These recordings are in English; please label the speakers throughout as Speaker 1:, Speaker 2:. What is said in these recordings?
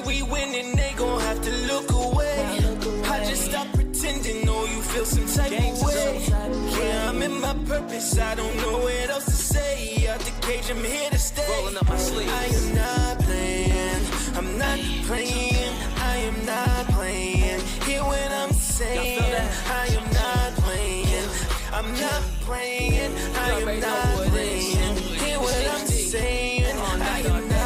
Speaker 1: we winning, they gon' have to look away. I just stop pretending, know you feel some type of way. Yeah, I'm in my purpose, I don't know what else to say. Out the cage, I'm here to stay. Rolling up my sleeves. I am not playing, I'm not playing, I am not playing. Hear what I'm saying, I am not playing, I'm not playing, I am not playing. Hear what I'm saying, I am not.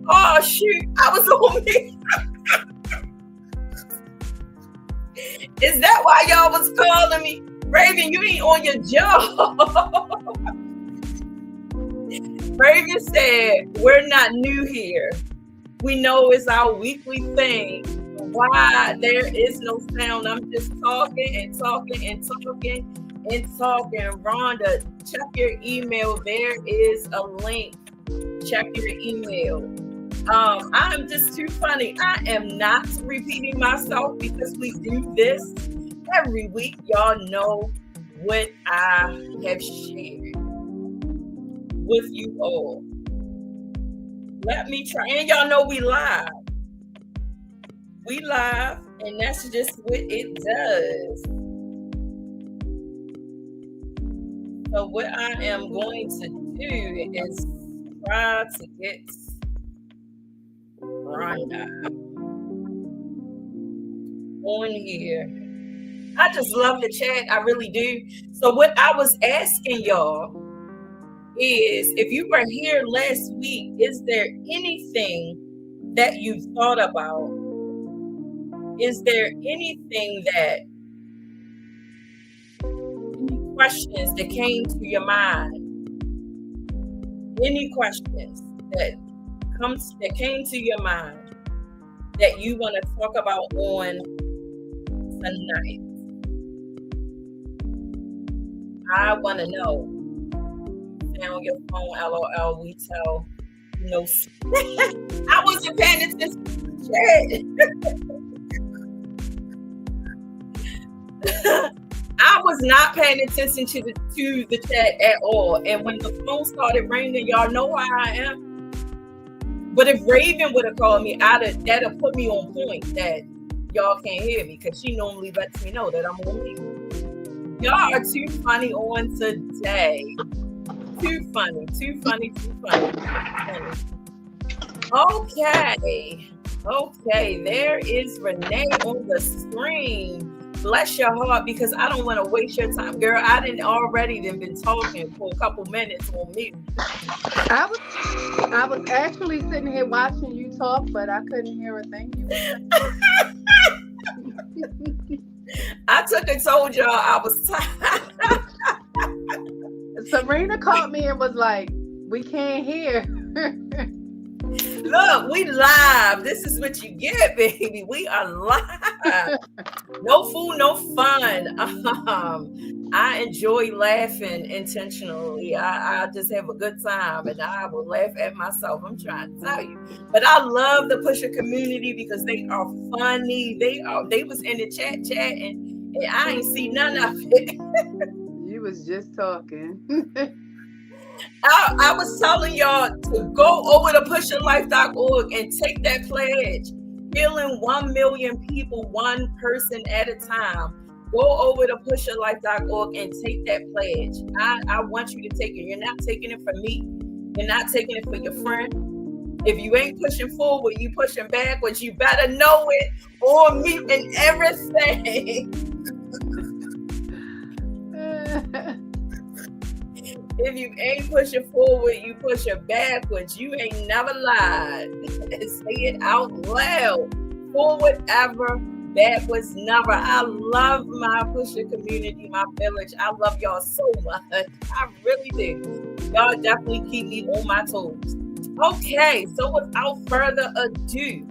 Speaker 2: Oh shoot, I was on me. Is that why y'all was calling me? Raven, you ain't on your job. Raven said, we're not new here. We know it's our weekly thing. Why there is no sound. I'm just talking and talking and talking and talking. Rhonda, check your email. There is a link. Check your email. I'm just too funny. I am not repeating myself because we do this every week. Y'all know what I have shared with you all. Let me try. And y'all know we live. We live, and that's just what it does. So what I am going to do is try to get Rhonda on here. I just love the chat. I really do. So what I was asking y'all is, if you were here last week, is there anything that you thought about? Is there anything that, any questions that came to your mind? Any questions that came to your mind that you want to talk about on tonight? I want to know. Down your phone, LOL, we tell. No, I wasn't paying attention to the chat. I was not paying attention to the chat at all. And when the phone started ringing, y'all know how I am. But if Raven would have called me, that'd have put me on point that y'all can't hear me, because she normally lets me know that I'm on mute. Y'all are too funny on today. Too funny. Okay, there is Renee on the screen. Bless your heart, because I don't want to waste your time. Girl, I didn't already been talking for a couple minutes on mute.
Speaker 3: I was actually sitting here watching you talk, but I couldn't hear a thing you were saying.
Speaker 2: I took and told y'all I was tired.
Speaker 3: Serena called me and was like, we can't hear.
Speaker 2: Look, we live. This is what you get, baby. We are live. No fool, no fun. I enjoy laughing intentionally. I just have a good time, and I will laugh at myself. I'm trying to tell you. But I love the PUS'HER community because they are funny. They was in the chat, and I ain't see none of it.
Speaker 3: You was just talking.
Speaker 2: I was telling y'all to go over to PUS'HERlife.org and take that pledge. Healing 1 million people, one person at a time. Go over to PUS'HERlife.org and take that pledge. I want you to take it. You're not taking it for me. You're not taking it for your friend. If you ain't pushing forward, you pushing backwards. You better know it on me and everything. If you ain't pushing forward, you pushing backwards. You ain't never lied. Say it out loud. Forward ever, backwards never. I love my PUS'HER community, my village. I love y'all so much. I really do. Y'all definitely keep me on my toes. Okay, so without further ado,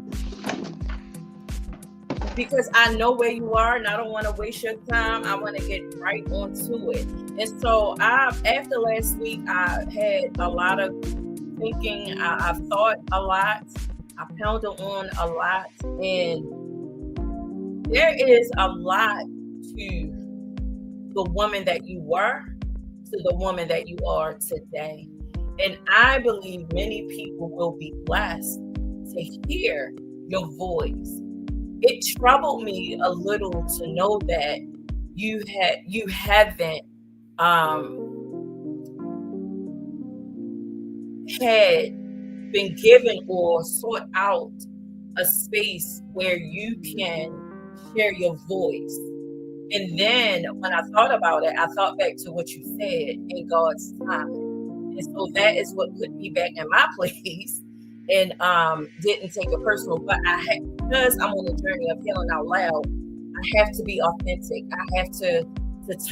Speaker 2: because I know where you are and I don't want to waste your time, I want to get right onto it. And so after last week, I had a lot of thinking. I've thought a lot. I pounded on a lot. And there is a lot to the woman that you were to the woman that you are today. And I believe many people will be blessed to hear your voice. It troubled me a little to know that you haven't had been given or sought out a space where you can share your voice. And then when I thought about it, I thought back to what you said in God's time. And so that is what put me back in my place and didn't take it personal. But because I'm on the journey of healing out loud, I have to be authentic. I have to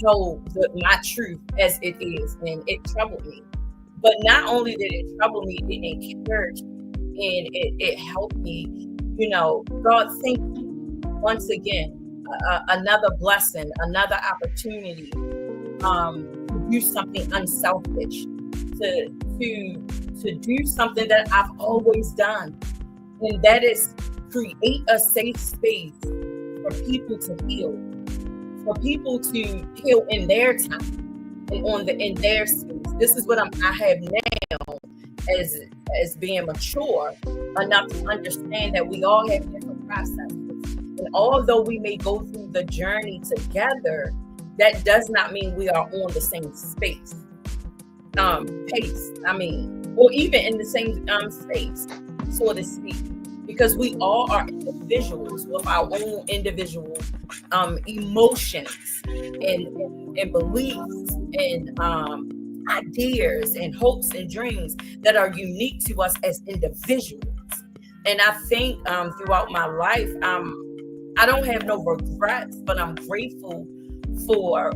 Speaker 2: tell my truth as it is. And it troubled me. But not only did it trouble me, it encouraged me and it helped me. You know, God, thank you once again. Another blessing, another opportunity to do something unselfish, to do something that I've always done, and that is create a safe space for people to heal, for people to heal in their time and in their space. This is what I have now as being mature enough to understand that we all have different processes. And although we may go through the journey together, that does not mean we are on the same pace, or even in the same space, so to speak, because we all are individuals with our own individual emotions and beliefs and ideas and hopes and dreams that are unique to us as individuals. And I think throughout my life, I don't have no regrets, but I'm grateful for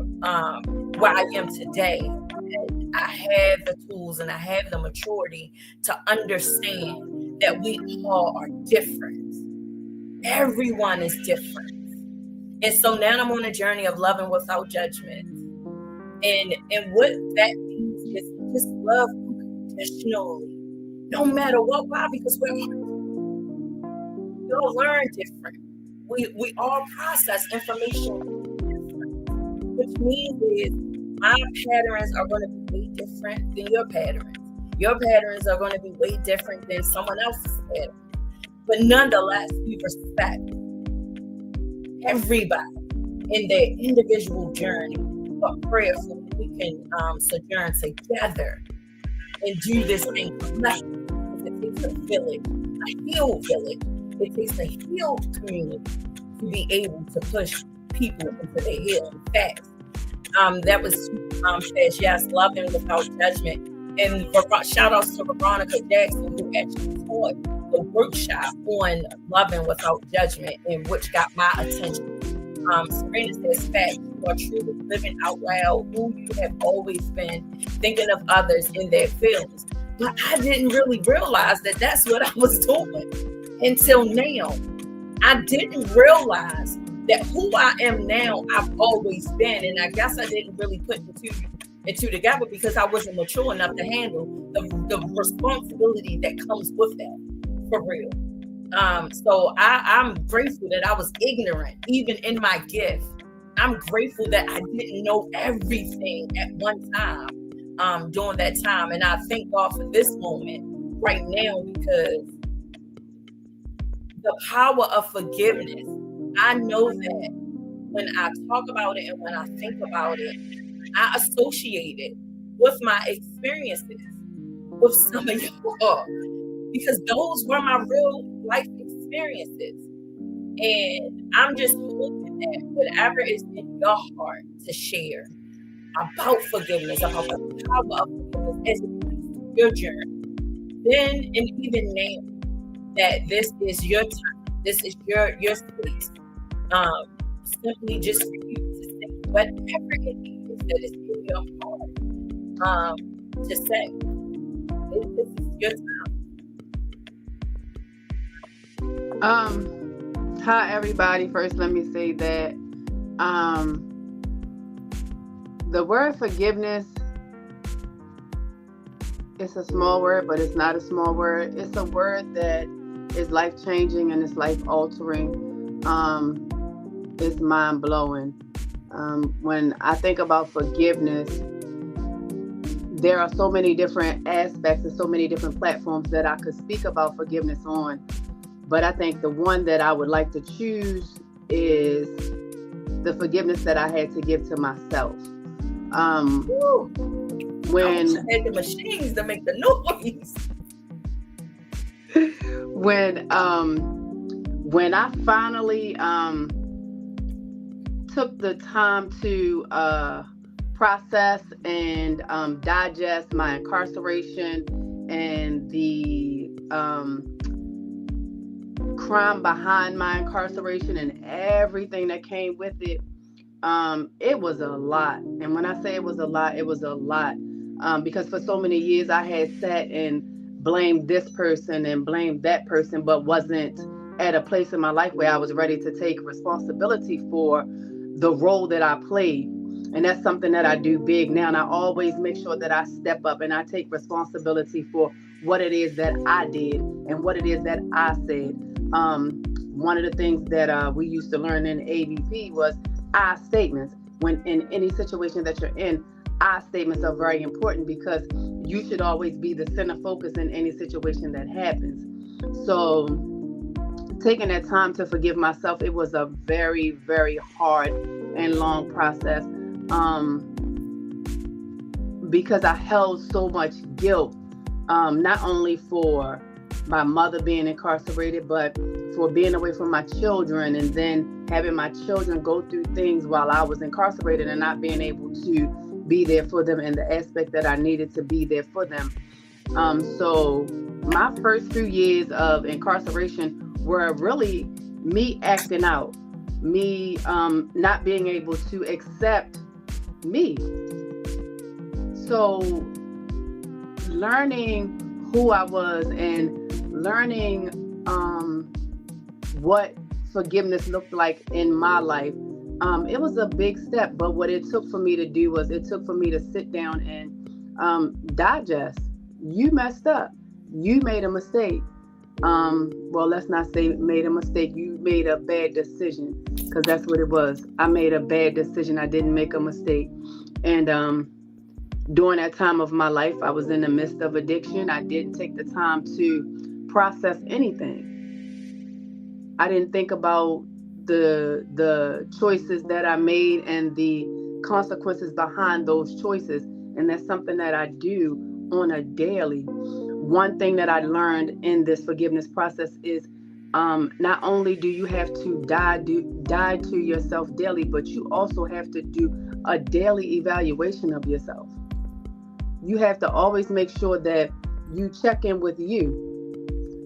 Speaker 2: where I am today. And I have the tools and I have the maturity to understand that we all are different. Everyone is different. And so now I'm on a journey of loving without judgment. And what that means is just love unconditionally, no matter what. Why? Because we all learn different. We all process information different, which means is my patterns are going to be way different than your patterns. Your patterns are going to be way different than someone else's pattern. But nonetheless, we respect everybody in their individual journey, but prayerfully we can sojourn together and do this thing collectively. It takes a village, a healed village. It takes a healed community to be able to push people into their healing fast. That was fast, yes, loving without judgment. And shout outs to Veronica Jackson, who actually taught the workshop on loving without judgment, and which got my attention. Serena says, fact, you are truly living out loud who you have always been, thinking of others in their feelings. But I didn't really realize that that's what I was doing until now. I didn't realize that who I am now, I've always been. And I guess I didn't really put the two together because I wasn't mature enough to handle the responsibility that comes with that, for real. So I'm grateful that I was ignorant, even in my gift. I'm grateful that I didn't know everything at one time during that time. And I thank God for this moment right now, because the power of forgiveness, I know that when I talk about it and when I think about it, I associate it with my experiences with some of y'all, because those were my real life experiences. And I'm just hoping that whatever is in your heart to share about forgiveness, about the power of forgiveness as it relates to your journey, then and even now, that this is your time, this is your space, simply just for you to say whatever it is that is in your heart, to say, this is your time.
Speaker 3: Hi everybody. First, let me say that the word forgiveness, it's a small word, but it's not a small word. It's a word that is life-changing and it's life-altering. It's mind-blowing. When I think about forgiveness, there are so many different aspects and so many different platforms that I could speak about forgiveness on. But I think the one that I would like to choose is the forgiveness that I had to give to myself. When
Speaker 2: I had the machines to make the noise.
Speaker 3: When I finally took the time to process and digest my incarceration and the crime behind my incarceration and everything that came with it, it was a lot. And when I say it was a lot, it was a lot. Because for so many years I had sat and blamed this person and blamed that person, but wasn't at a place in my life where I was ready to take responsibility for the role that I played. And that's something that I do big now. And I always make sure that I step up and I take responsibility for what it is that I did and what it is that I said. One of the things that we used to learn in AVP was I statements. When in any situation that you're in, I statements are very important, because you should always be the center focus in any situation that happens. So taking that time to forgive myself, it was a very, very hard and long process, because I held so much guilt, not only for my mother being incarcerated, but for being away from my children, and then having my children go through things while I was incarcerated and not being able to be there for them in the aspect that I needed to be there for them. So my first few years of incarceration were really me acting out, me not being able to accept me. So learning who I was and learning what forgiveness looked like in my life, it was a big step. But what it took for me to do was, it took for me to sit down and digest. You messed up. You made a mistake. Well, let's not say made a mistake. You made a bad decision, because that's what it was. I made a bad decision. I didn't make a mistake. And during that time of my life, I was in the midst of addiction. I didn't take the time to process anything. I didn't think about the choices that I made and the consequences behind those choices. And that's something that I do on a daily. One thing that I learned in this forgiveness process is, not only do you have to die to yourself daily, but you also have to do a daily evaluation of yourself. You have to always make sure that you check in with you,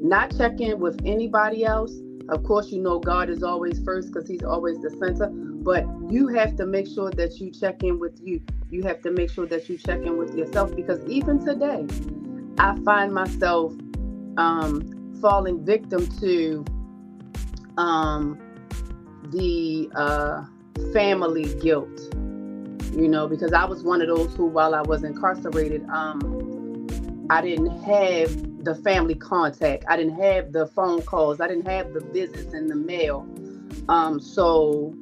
Speaker 3: not check in with anybody else. Of course, you know God is always first, because he's always the center, but you have to make sure that you check in with you. You have to make sure that you check in with yourself, because even today, I find myself falling victim to the family guilt, because I was one of those who, while I was incarcerated, I didn't have the family contact. I didn't have the phone calls. I didn't have the visits in the mail. So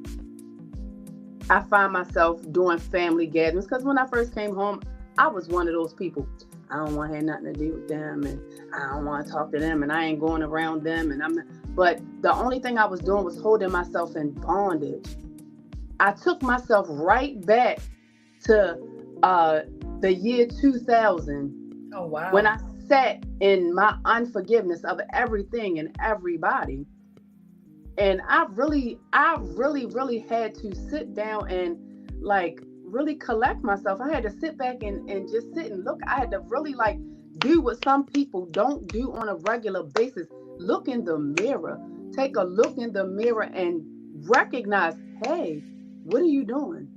Speaker 3: I find myself doing family gatherings, because when I first came home, I was one of those people. I don't want to have nothing to do with them, and I don't want to talk to them, and I ain't going around them, and but the only thing I was doing was holding myself in bondage. I took myself right back to the year 2000.
Speaker 2: Oh, wow.
Speaker 3: When I sat in my unforgiveness of everything and everybody. And I really had to sit down and really collect myself. I had to sit back and just sit and look. I had to really do what some people don't do on a regular basis. Look in the mirror. Take a look in the mirror and recognize, hey, what are you doing?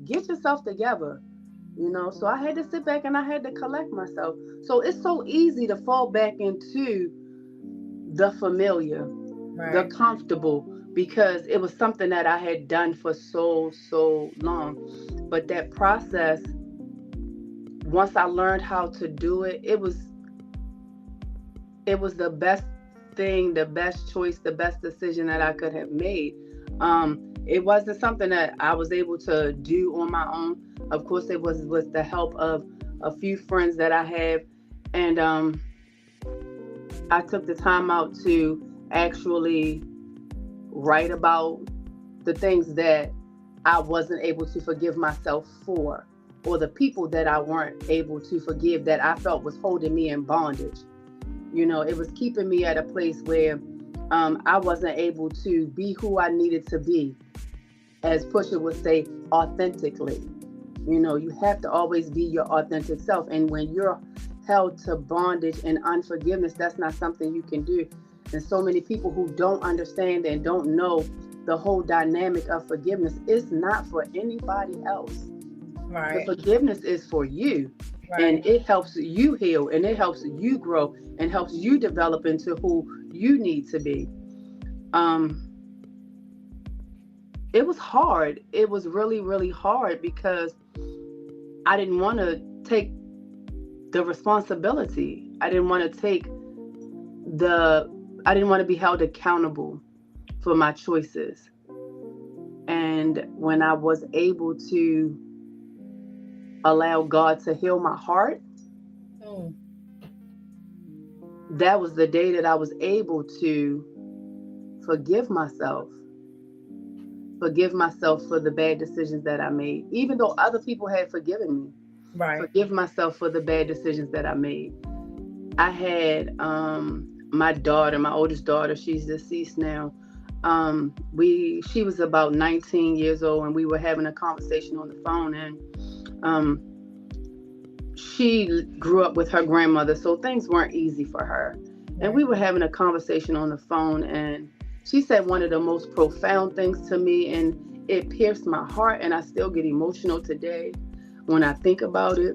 Speaker 3: Get yourself together. So I had to sit back and I had to collect myself. So it's so easy to fall back into the familiar, right, the comfortable, because it was something that I had done for so long. But that process, once I learned how to do it, it was the best thing, the best choice, the best decision that I could have made. It wasn't something that I was able to do on my own. Of course, it was with the help of a few friends that I have. And I took the time out to actually write about the things that I wasn't able to forgive myself for, or the people that I weren't able to forgive that I felt was holding me in bondage. It was keeping me at a place where I wasn't able to be who I needed to be, as PUS'HER would say, authentically. You have to always be your authentic self. And when you're held to bondage and unforgiveness, that's not something you can do. And so many people who don't understand and don't know the whole dynamic of forgiveness, it's not for anybody else.
Speaker 2: Right.
Speaker 3: The forgiveness is for you. Right. And it helps you heal, and it helps you grow, and helps you develop into who you need to be. It was hard. It was really, really hard, because I didn't want to take the responsibility. I didn't want to be held accountable for my choices. And when I was able to allow God to heal my heart, that was the day that I was able to forgive myself for the bad decisions that I made, even though other people had forgiven me.
Speaker 2: Right.
Speaker 3: Forgive myself for the bad decisions that I made. I had my daughter, my oldest daughter, she's deceased now. She was about 19 years old, and we were having a conversation on the phone, and she grew up with her grandmother, so things weren't easy for her. And we were having a conversation on the phone, and she said one of the most profound things to me, and it pierced my heart, and I still get emotional today when I think about it.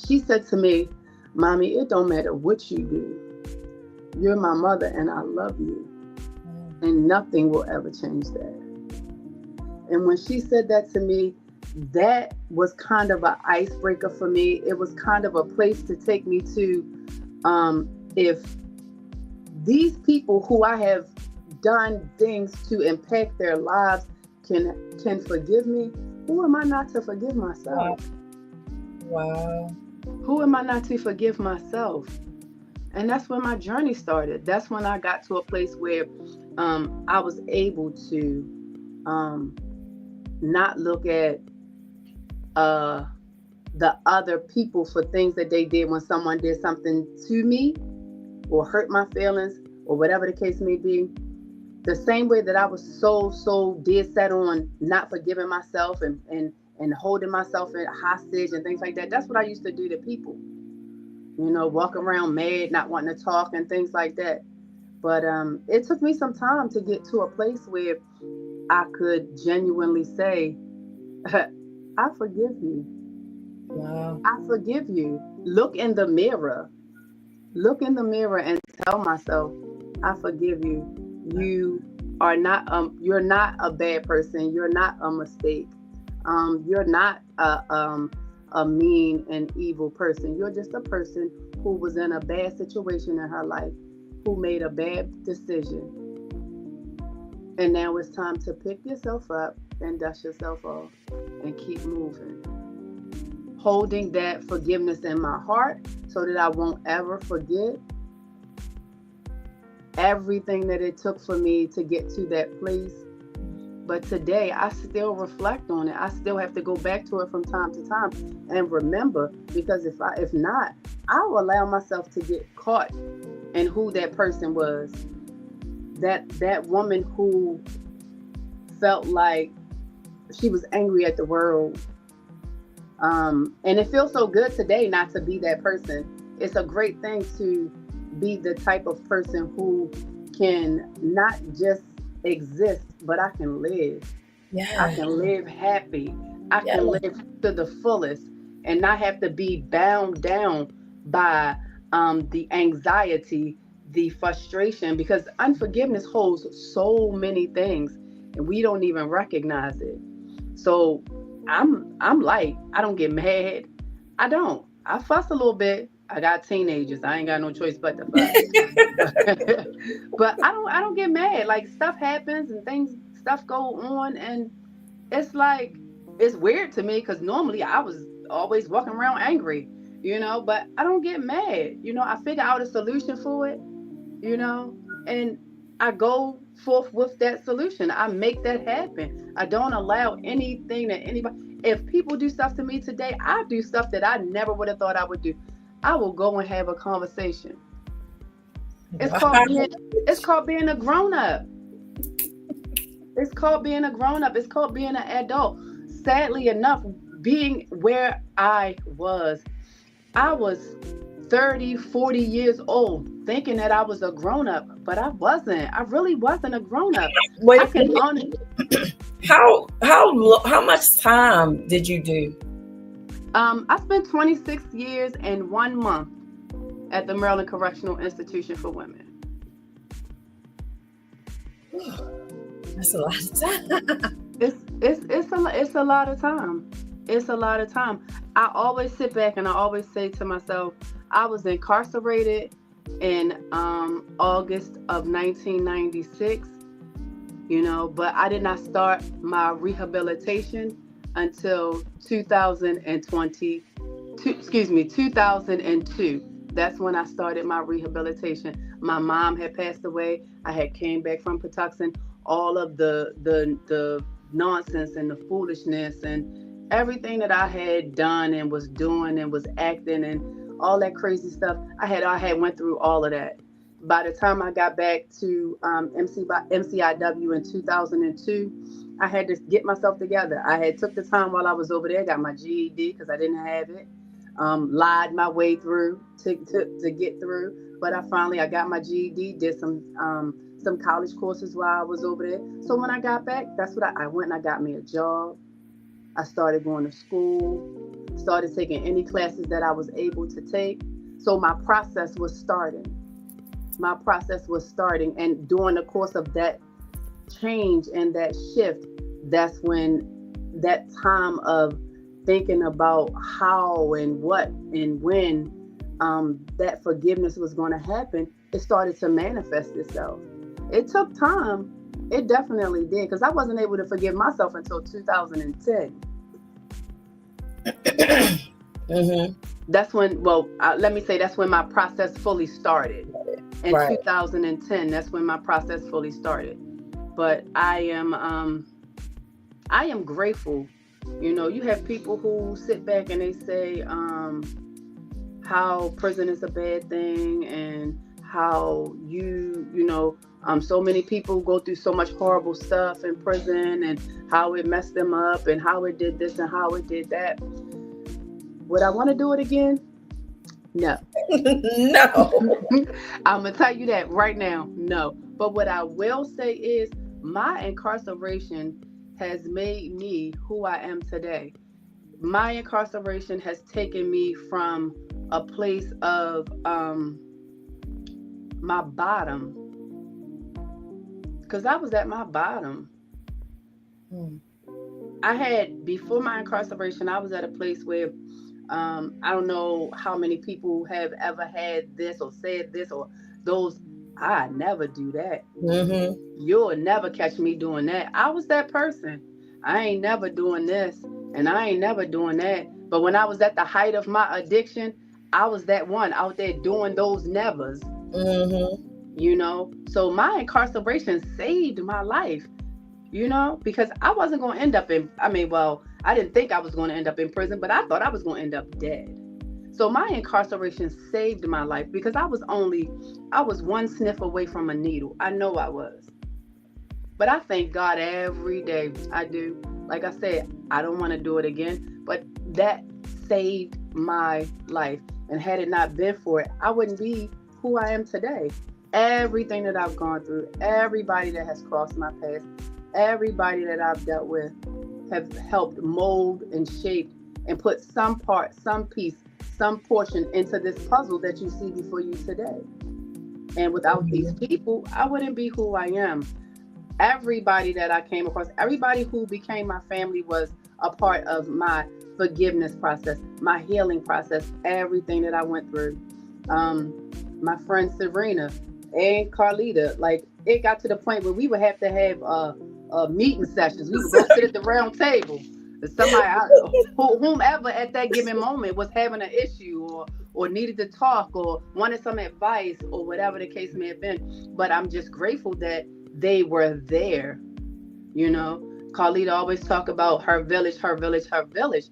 Speaker 3: She said to me, "Mommy, it don't matter what you do. You're my mother and I love you. And nothing will ever change that." And when she said that to me, that was kind of an icebreaker for me. It was kind of a place to take me to, if these people who I have done things to impact their lives can forgive me, who am I not to forgive myself?
Speaker 2: Wow.
Speaker 3: Who am I not to forgive myself? And that's when my journey started. That's when I got to a place where I was able to not look at the other people for things that they did when someone did something to me or hurt my feelings or whatever the case may be. The same way that I was so dead set on not forgiving myself and holding myself in hostage and things like that. That's what I used to do to people. You know, walk around mad, not wanting to talk and things like that. But it took me some time to get to a place where I could genuinely say, I forgive you.
Speaker 2: Wow.
Speaker 3: I forgive you. Look in the mirror and tell myself, I forgive you. You are not, you're not a bad person. You're not a mistake. You're not a mean and evil person. You're just a person who was in a bad situation in her life, who made a bad decision. And now it's time to pick yourself up and dust yourself off and keep moving. Holding that forgiveness in my heart so that I won't ever forget everything that it took for me to get to that place. But today I still reflect on it. I still have to go back to it from time to time and remember, because if not, I will allow myself to get caught in who that person was. That woman who felt like she was angry at the world. And it feels so good today not to be that person. It's a great thing to be the type of person who can not just exist, but I can live.
Speaker 2: Yeah.
Speaker 3: I can live happy. I can live to the fullest and not have to be bound down by the anxiety, the frustration, because unforgiveness holds so many things and we don't even recognize it. So I'm light. I don't get mad. I don't. I fuss a little bit. I got teenagers. I ain't got no choice but to fuss. But I don't get mad. Like, stuff happens and stuff go on, and it's like, it's weird to me because normally I was always walking around angry, but I don't get mad. I figure out a solution for it, and I go forth with that solution. I make that happen. I don't allow anything that anybody, if people do stuff to me today, I do stuff that I never would have thought I would do. I will go and have a conversation. It's called being a grown-up. It's called being a grown-up. It's called being an adult. Sadly enough, being where I was 30, 40 years old, thinking that I was a grown-up, but I wasn't. I really wasn't a grown-up.
Speaker 2: Wait, how much time did you do?
Speaker 3: I spent 26 years and 1 month at the Maryland Correctional Institution for Women.
Speaker 2: That's a lot of time.
Speaker 3: It's a lot of time. It's a lot of time. I always sit back and I always say to myself, I was incarcerated in August of 1996, but I did not start my rehabilitation until 2002. That's when I started my rehabilitation. My mom had passed away. I had came back from Patuxent. All of the nonsense and the foolishness and everything that I had done and was doing and was acting and all that crazy stuff. I had went through all of that. By the time I got back to MCIW in 2002, I had to get myself together. I had took the time while I was over there, got my GED because I didn't have it. Lied my way through to get through, but I got my GED, did some college courses while I was over there. So when I got back, that's what I went and I got me a job. I started going to school, started taking any classes that I was able to take. So my process was starting. And during the course of that change and that shift, that's when that time of thinking about how and what and when that forgiveness was going to happen, it started to manifest itself. It took time. It definitely did, because I wasn't able to forgive myself until 2010.
Speaker 2: Mm-hmm.
Speaker 3: That's when, let me say, that's when my process fully started. In 2010, that's when my process fully started. But I am grateful. You know, you have people who sit back and they say how prison is a bad thing, and how so many people go through so much horrible stuff in prison, and how it messed them up, and how it did this and how it did that. Would I want to do it again? No.
Speaker 2: No.
Speaker 3: I'm going to tell you that right now. No. But what I will say is my incarceration has made me who I am today. My incarceration has taken me from a place of my bottom, because I was at my bottom. Before my incarceration, I was at a place where I don't know how many people have ever had this or said this or those. I never do that.
Speaker 2: Mm-hmm.
Speaker 3: You'll never catch me doing that. I was that person. I ain't never doing this and I ain't never doing that. But when I was at the height of my addiction, I was that one out there doing those nevers.
Speaker 2: Mm-hmm.
Speaker 3: So my incarceration saved my life, because I wasn't going to end up I didn't think I was going to end up in prison, but I thought I was going to end up dead. So my incarceration saved my life, because I was one sniff away from a needle. I know I was. But I thank God every day. I do. Like I said, I don't want to do it again, but that saved my life. And had it not been for it, I wouldn't be who I am today. Everything that I've gone through, everybody that has crossed my path, everybody that I've dealt with have helped mold and shape and put some part, some piece, some portion into this puzzle that you see before you today. And without these people, I wouldn't be who I am. Everybody that I came across, everybody who became my family was a part of my forgiveness process, my healing process, everything that I went through. My friend Serena and Carlita, like, it got to the point where we would have to have meeting sessions. We would go sit at the round table. Whomever at that given moment was having an issue or needed to talk or wanted some advice or whatever the case may have been. But I'm just grateful that they were there. Carlita always talk about her village, her village, her village.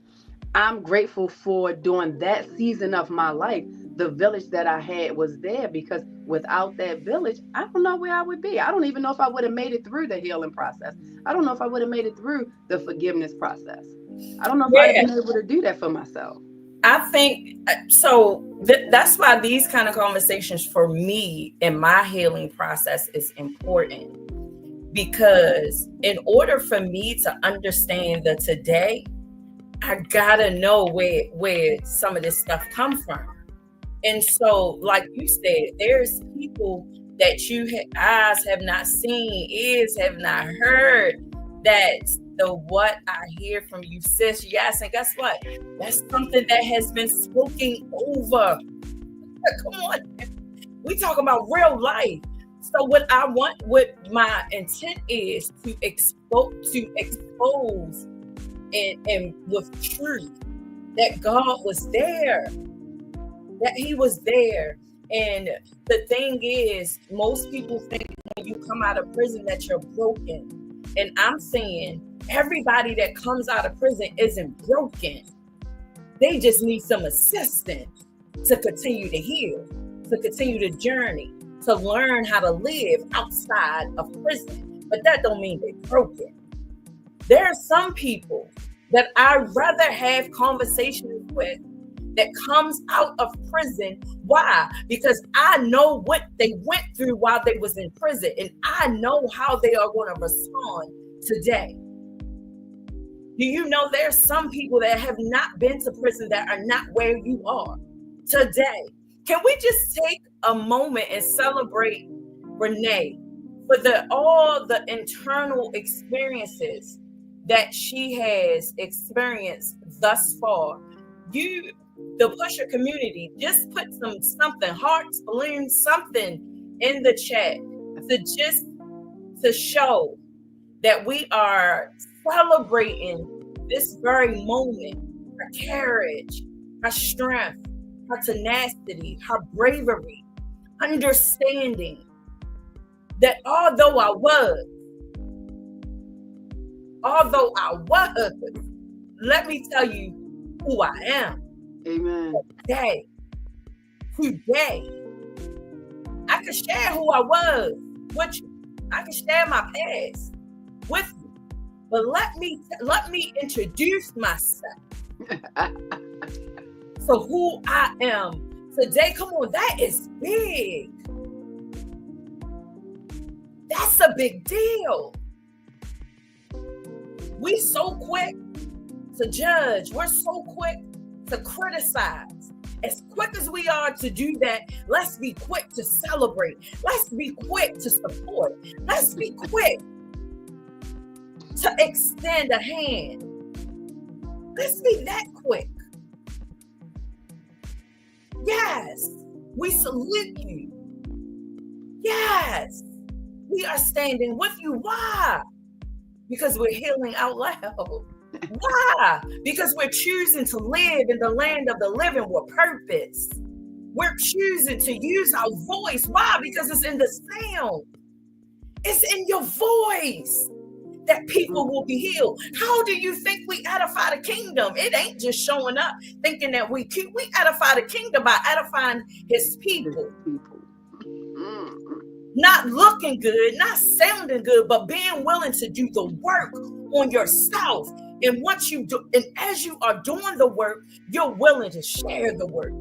Speaker 3: I'm grateful for during that season of my life, the village that I had was there, because without that village, I don't know where I would be. I don't even know if I would have made it through the healing process. I don't know if I would have made it through the forgiveness process. I don't know if I'd have been able to do that for myself.
Speaker 2: I think so. That's why these kind of conversations for me in my healing process is important, because in order for me to understand the today, I gotta know where some of this stuff come from. And so, like you said, there's people that eyes have not seen, ears have not heard. That's what I hear from you, sis. Yes, and guess what? That's something that has been spoken over. Come on, we talk about real life. So what my intent is to expose, and with truth that God was there. that he was there. And the thing is, most people think when you come out of prison that you're broken. And I'm saying everybody that comes out of prison isn't broken. They just need some assistance to continue to heal, to continue to journey, to learn how to live outside of prison. But that don't mean they're broken. There are some people that I'd rather have conversations with that comes out of prison. Why? Because I know what they went through while they was in prison, and I know how they are going to respond today. Do you know there's some people that have not been to prison that are not where you are today? Can we just take a moment and celebrate Renee for all the internal experiences that she has experienced thus far? The PUS'HER community, just put something, hearts, balloons, something in the chat to show that we are celebrating this very moment, her courage, her strength, her tenacity, her bravery, understanding that although I was, let me tell you who I am.
Speaker 3: Amen.
Speaker 2: Today, I can share who I was with you. I can share my past with you. But let me introduce myself. So who I am today. Come on, that is big. That's a big deal. We so quick to judge. We're so quick to criticize. As quick as we are to do that, let's be quick to celebrate. Let's be quick to support. Let's be quick to extend a hand. Let's be that quick. Yes, we salute you. Yes, we are standing with you. Why? Because we're healing out loud. Why? Because we're choosing to live in the land of the living with purpose. We're choosing to use our voice. Why? Because it's in the sound. It's in your voice that people will be healed. How do you think we edify the kingdom? It ain't just showing up thinking that we edify the kingdom by edifying his people. Not looking good, not sounding good, but being willing to do the work on yourself. And once you do, and as you are doing the work, you're willing to share the work.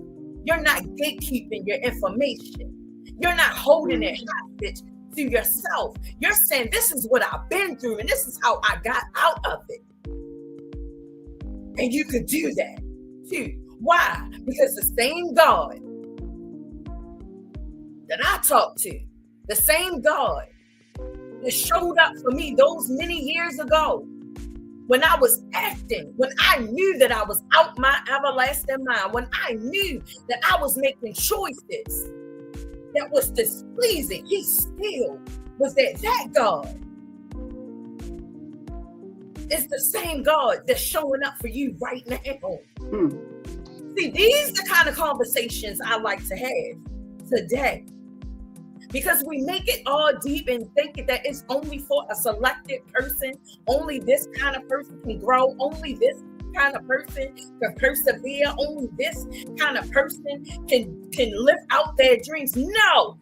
Speaker 2: You're not gatekeeping your information. You're not holding it hostage to yourself. You're saying, this is what I've been through, and this is how I got out of it. And you could do that too. Why? Because the same God that I talked to, the same God that showed up for me those many years ago, when I was acting, when I knew that I was out my everlasting mind, when I knew that I was making choices that was displeasing, he still was that God. It's the same God that's showing up for you right now. See, these are the kind of conversations I like to have today. Because we make it all deep and think that it's only for a selected person. Only this kind of person can grow. Only this kind of person can persevere. Only this kind of person can live out their dreams. No.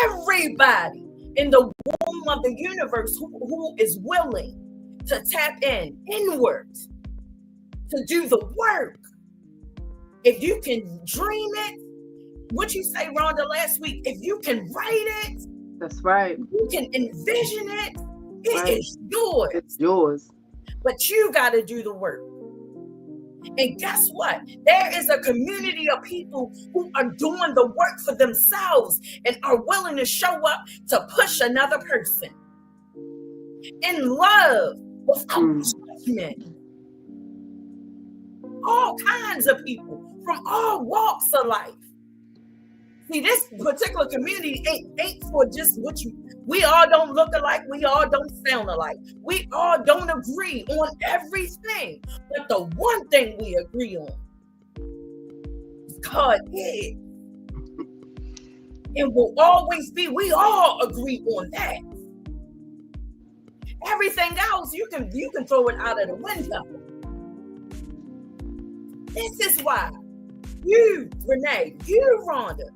Speaker 2: Everybody in the womb of the universe who is willing to tap inward, to do the work. If you can dream it, what you say, Rhonda, last week, if you can write it,
Speaker 3: that's right.
Speaker 2: You can envision it, it is yours.
Speaker 3: It's yours.
Speaker 2: But you got to do the work. And guess what? There is a community of people who are doing the work for themselves and are willing to show up to push another person in love, without judgment. All kinds of people from all walks of life. See, this particular community ain't for just we all don't look alike. We all don't sound alike. We all don't agree on everything. But the one thing we agree on is God is. And will always be. We all agree on that. Everything else, you can throw it out of the window. This is why you, Renee, you, Rhonda,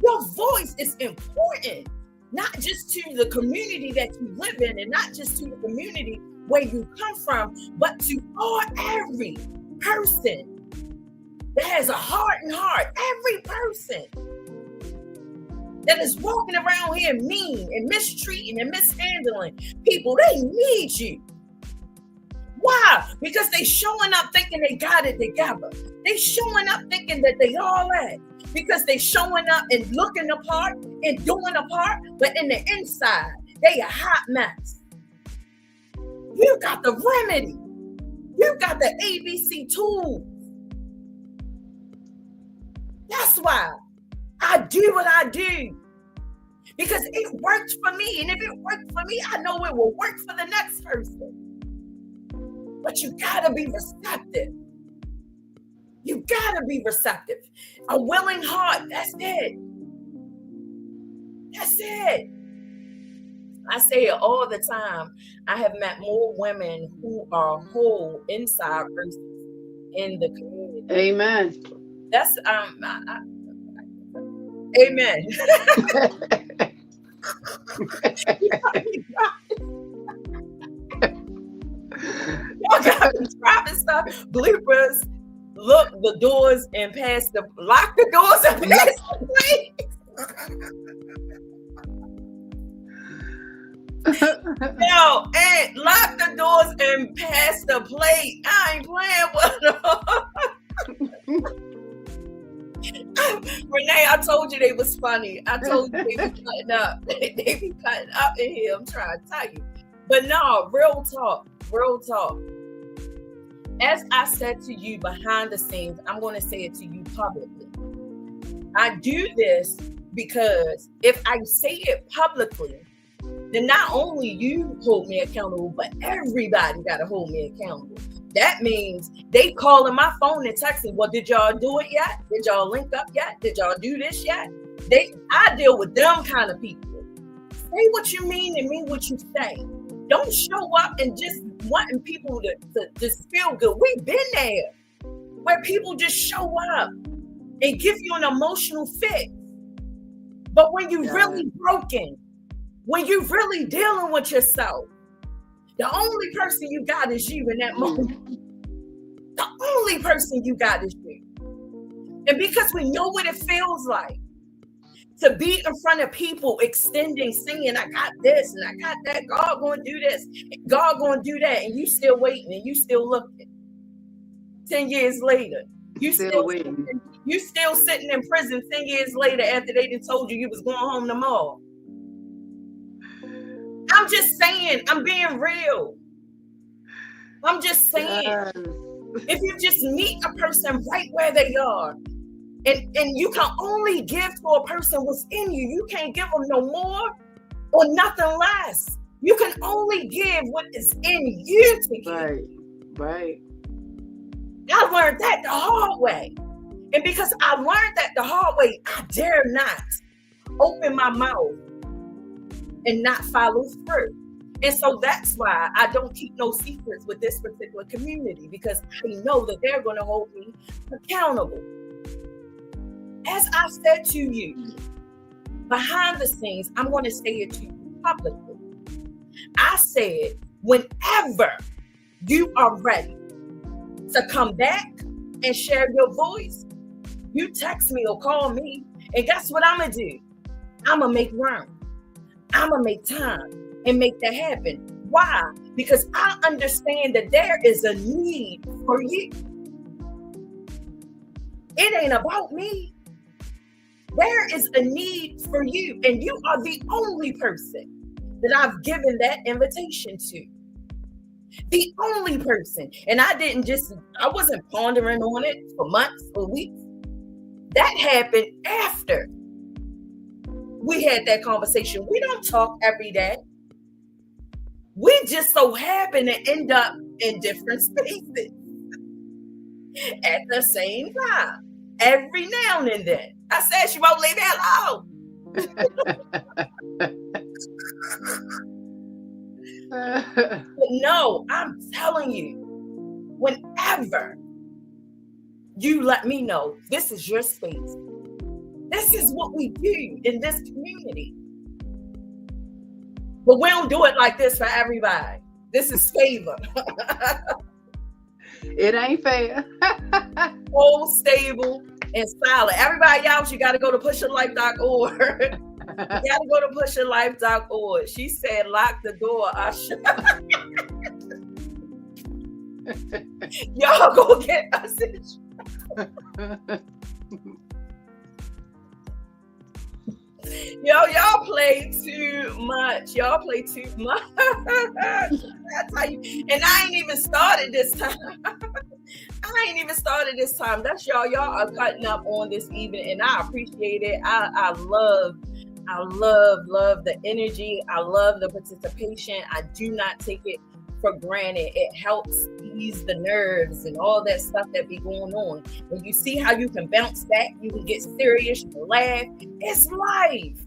Speaker 2: your voice is important, not just to the community that you live in and not just to the community where you come from, but to every person that has a heart and heart. Every person that is walking around here mean and mistreating and mishandling people, they need you. Why? Because they showing up thinking they got it together. They showing up thinking that they all that. Because they showing up and looking the part and doing the part, but in the inside, they a hot mess. You got the remedy. You got the ABC tools. That's why I do what I do. Because it worked for me. And if it worked for me, I know it will work for the next person. But you gotta be receptive. You gotta be receptive. A willing heart, that's it. That's it. I say it all the time. I have met more women who are whole inside versus in the community.
Speaker 3: Amen.
Speaker 2: That's amen. Y'all got me dropping stuff. Bloopers. Look the doors and pass the lock the doors and pass the plate. No, and lock the doors and pass the plate. I ain't playing with them. Renee, I told you they was funny. I told you they be cutting up. They be cutting up in here. I'm trying to tell you. But no, real talk. As I said to you behind the scenes, I'm going to say it to you publicly. I do this because if I say it publicly, then not only you hold me accountable, but everybody got to hold me accountable. That means they calling my phone and texting, well, did y'all do it yet? Did y'all link up yet? Did y'all do this yet? I deal with them kind of people. Say what you mean and mean what you say. Don't show up and just wanting people to just feel good. We've been there where people just show up and give you an emotional fix. But when you're really broken, when you're really dealing with yourself, the only person you got is you in that moment. The only person you got is you. And because we know what it feels like to be in front of people extending, saying, I got this and I got that. God going to do this. God going to do that. And you still waiting and you still looking. 10 years later, you still waiting. You still sitting in prison 10 years later after they done told you was going home tomorrow. I'm just saying, I'm being real. I'm just saying, if you just meet a person right where they are, and you can only give to a person what's in you. You can't give them no more or nothing less. You can only give what is in you to give.
Speaker 3: Right.
Speaker 2: I learned that the hard way. And because I learned that the hard way, I dare not open my mouth and not follow through. And so that's why I don't keep no secrets with this particular community, because I know that they're going to hold me accountable. As I said to you, behind the scenes, I'm going to say it to you publicly. I said, whenever you are ready to come back and share your voice, you text me or call me. And guess what I'm going to do? I'm going to make room. I'm going to make time and make that happen. Why? Because I understand that there is a need for you. It ain't about me. There is a need for you, and you are the only person that I've given that invitation to. The only person. And I wasn't pondering on it for months or weeks. That happened after we had that conversation. We don't talk every day. We just so happen to end up in different spaces at the same time. every now and then. I said she won't leave me alone. But no, I'm telling you, whenever you let me know this is your space, this is what we do in this community. But we don't do it like this for everybody. This is favor.
Speaker 3: It ain't fair.
Speaker 2: Whole, stable, and solid. Everybody else, you got to go to PUS'HERlife.org. You got to go to PUS'HERlife.org. She said, lock the door, Usher. Y'all go get us. Y'all play too much. Y'all play too much. That's how you, and I ain't even started this time. That's y'all. Y'all are cutting up on this evening, and I appreciate it. I love the energy. I love the participation. I do not take it for granted. It helps ease the nerves and all that stuff that be going on. When you see how you can bounce back, you can get serious, you can laugh. It's life.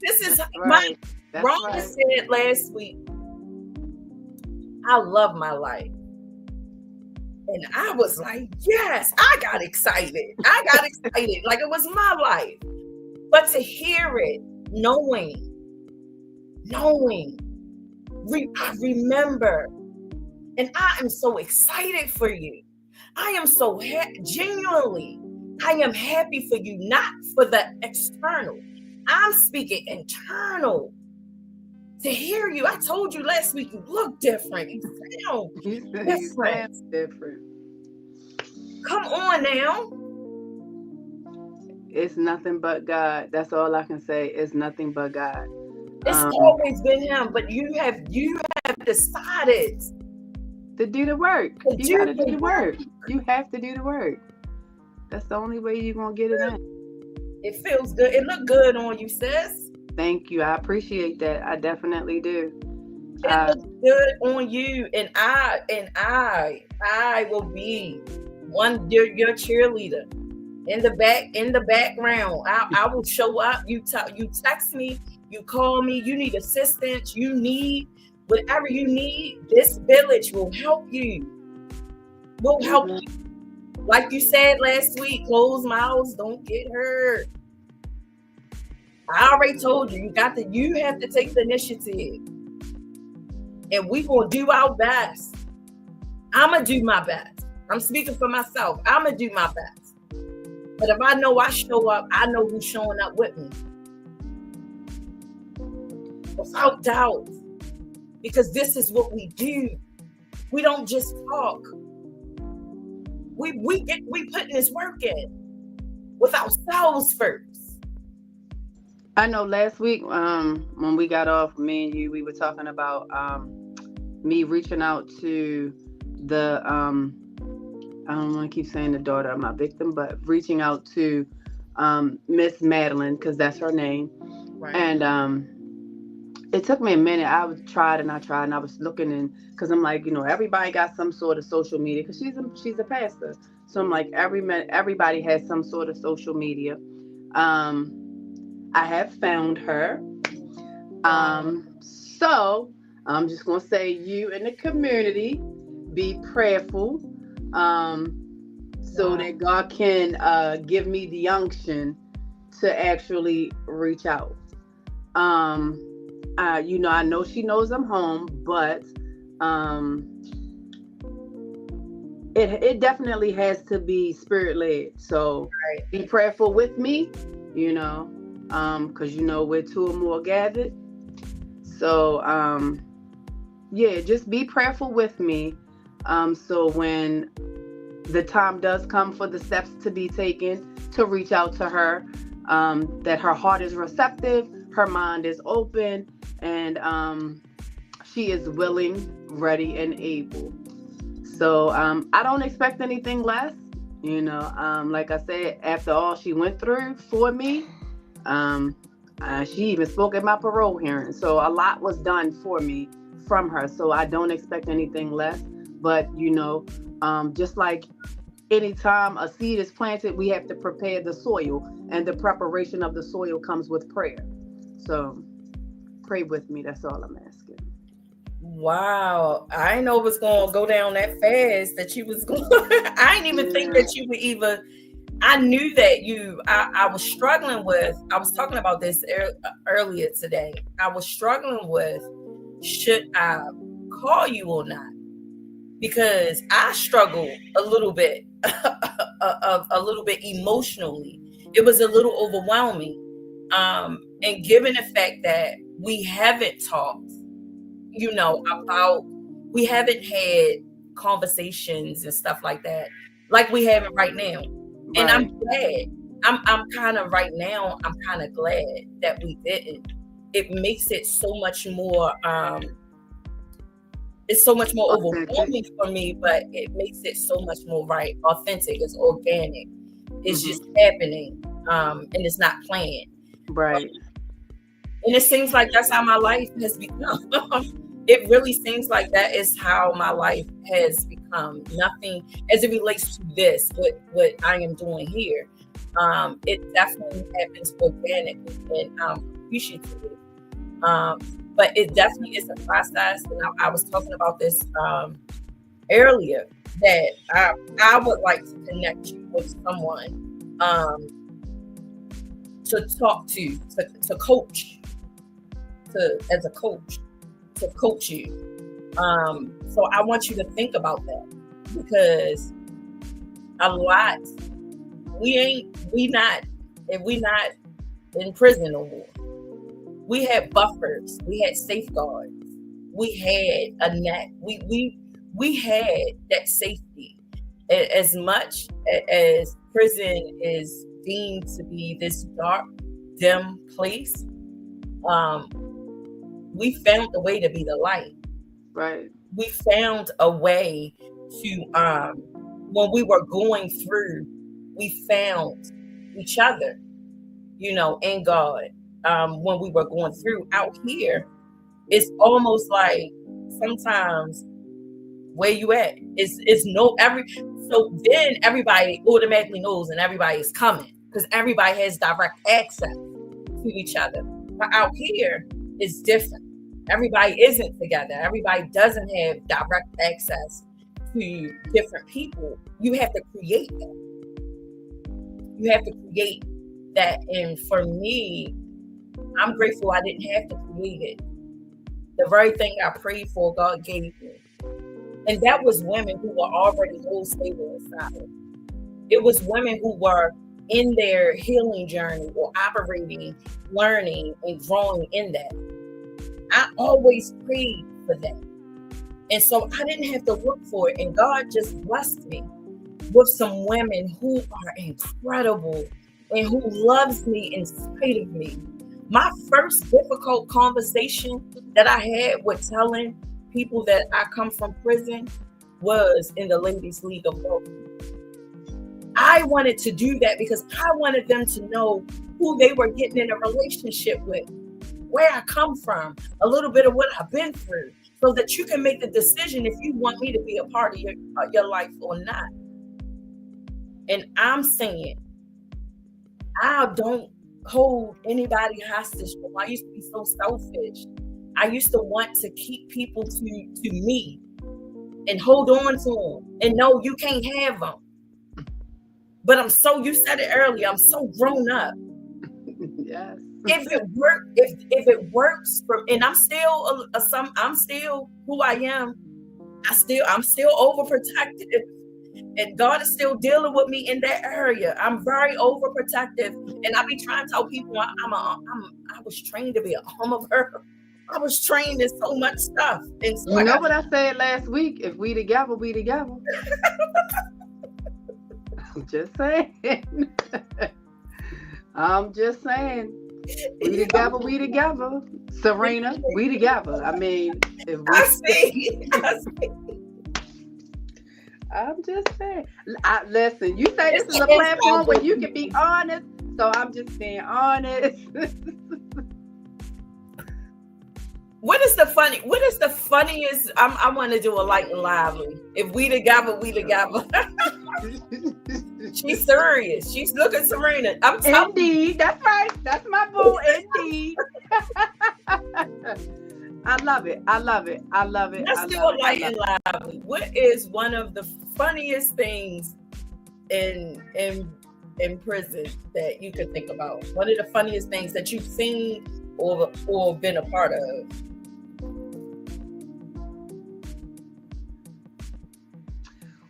Speaker 2: This is
Speaker 3: right.
Speaker 2: Rhonda said last week, I love my life. And I was like, yes, I got excited. Like it was my life. But to hear it, knowing, I remember, and I am so excited for you. I am so genuinely, I am happy for you, not for the external. I'm speaking internal. To hear you, I told you last week, you look different. You sound
Speaker 3: different.
Speaker 2: Come on now.
Speaker 3: It's nothing but God. That's all I can say. It's nothing but God.
Speaker 2: It's always been Him, but you have decided
Speaker 3: to do the work. You got to do the work. You have to do the work. That's the only way you're gonna get it in.
Speaker 2: It feels good. It looked good on you, sis.
Speaker 3: Thank you. I appreciate that. I definitely do.
Speaker 2: It looks good on you, and I will be your cheerleader in the background. I will show up. You text me, you call me. You need assistance. You need whatever you need. This village will help you. Will help you. Like you said last week, closed mouths don't get hurt. I already told you, you have to take the initiative. And we gonna do our best. I'm gonna do my best. I'm speaking for myself. I'm gonna do my best. But if I know I show up, I know who's showing up with me. Without doubt. Because this is what we do. We don't just talk. We putting this work in with ourselves first.
Speaker 3: I know last week when we got off, me and you, we were talking about me reaching out to the I don't want to keep saying the daughter of my victim, but reaching out to Miss Madeline, because that's her name. Right. And it took me a minute. I tried and I was looking in, because I'm like, everybody got some sort of social media, because she's a pastor. So I'm like, everybody has some sort of social media. I have found her. So I'm just going to say, you in the community, be prayerful so that God can give me the unction to actually reach out. I know she knows I'm home, but it definitely has to be spirit-led. So be prayerful with me, because we're two or more gathered. So just be prayerful with me. So when the time does come for the steps to be taken to reach out to her, that her heart is receptive, her mind is open, and she is willing, ready, and able. So I don't expect anything less. Like I said, after all she went through for me, she even spoke at my parole hearing. So a lot was done for me from her. So I don't expect anything less. But, just like anytime a seed is planted, we have to prepare the soil, and the preparation of the soil comes with prayer. So pray with me. That's all I'm asking.
Speaker 2: Wow, I didn't know it was gonna go down that fast. That you was going. I didn't even think that you would even. I knew that I was struggling with. I was talking about this earlier today. I was struggling with, should I call you or not? Because I struggled a little bit, a little bit emotionally. It was a little overwhelming, and given the fact that we haven't talked, about, we haven't had conversations and stuff like that, like we have it right now. And
Speaker 3: Right.
Speaker 2: I'm glad. I'm kind of right now. I'm kind of glad that we didn't. It makes it so much more. It's so much more overwhelming for me, but it makes it so much more authentic. It's organic. It's just happening, and it's not planned.
Speaker 3: Right.
Speaker 2: And it seems like that's how my life has become. It really seems like that is how my life has become. Nothing as it relates to this, what I am doing here. It definitely happens organically, and I'm appreciative. But it definitely is a process. And I was talking about this earlier, that I would like to connect you with someone to talk to coach, as a coach, to coach you. So I want you to think about that, because a lot, we not in prison no more. We had buffers, we had safeguards, we had a net, we had that safety. As much as prison is deemed to be this dark, dim place, we found a way to be the light.
Speaker 3: Right.
Speaker 2: We found a way to, when we were going through, we found each other, in God. When we were going through out here, it's almost like sometimes where you at is so then everybody automatically knows, and everybody is coming, because everybody has direct access to each other. But out here, it's different. Everybody isn't together. Everybody doesn't have direct access to different people. You have to create that. And for me, I'm grateful I didn't have to create it. The very thing I prayed for, God gave me. And that was women who were already whole, stable, and solid. It was women who were in their healing journey, or operating, learning, and growing in that. I always prayed for that. And so I didn't have to look for it. And God just blessed me with some women who are incredible and who loves me in spite of me. My first difficult conversation that I had with telling people that I come from prison was in the Ladies League of Welcome. I wanted to do that because I wanted them to know who they were getting in a relationship with, where I come from, a little bit of what I've been through, so that you can make the decision if you want me to be a part of your life or not. And I'm saying, I don't hold anybody hostage. I used to be so selfish. I used to want to keep people to me and hold on to them and know you can't have them. But you said it earlier, I'm so grown up.
Speaker 3: Yes.
Speaker 2: If it works and I'm still I'm still who I am. I'm still overprotective, and God is still dealing with me in that area. I'm very overprotective, and I be trying to tell people I was trained to be a armor bearer. I was trained in so much stuff. And so
Speaker 3: what I said last week? If we together, we together. I'm just saying. I'm just saying. We together, we together. Serena, we together. I mean, if we
Speaker 2: I see.
Speaker 3: I'm just saying. Listen, you say this is a platform where you can be honest, so I'm just being honest.
Speaker 2: What is the funniest? I want to do a light and lively. If we together, we together. She's serious. She's looking Serena. I'm telling you.
Speaker 3: Indeed, that's right. That's my boo. Indeed. I love it. I love it. I love it.
Speaker 2: Let's do a light and lively. What is one of the funniest things in prison that you could think about? One of the funniest things that you've seen or been a part of?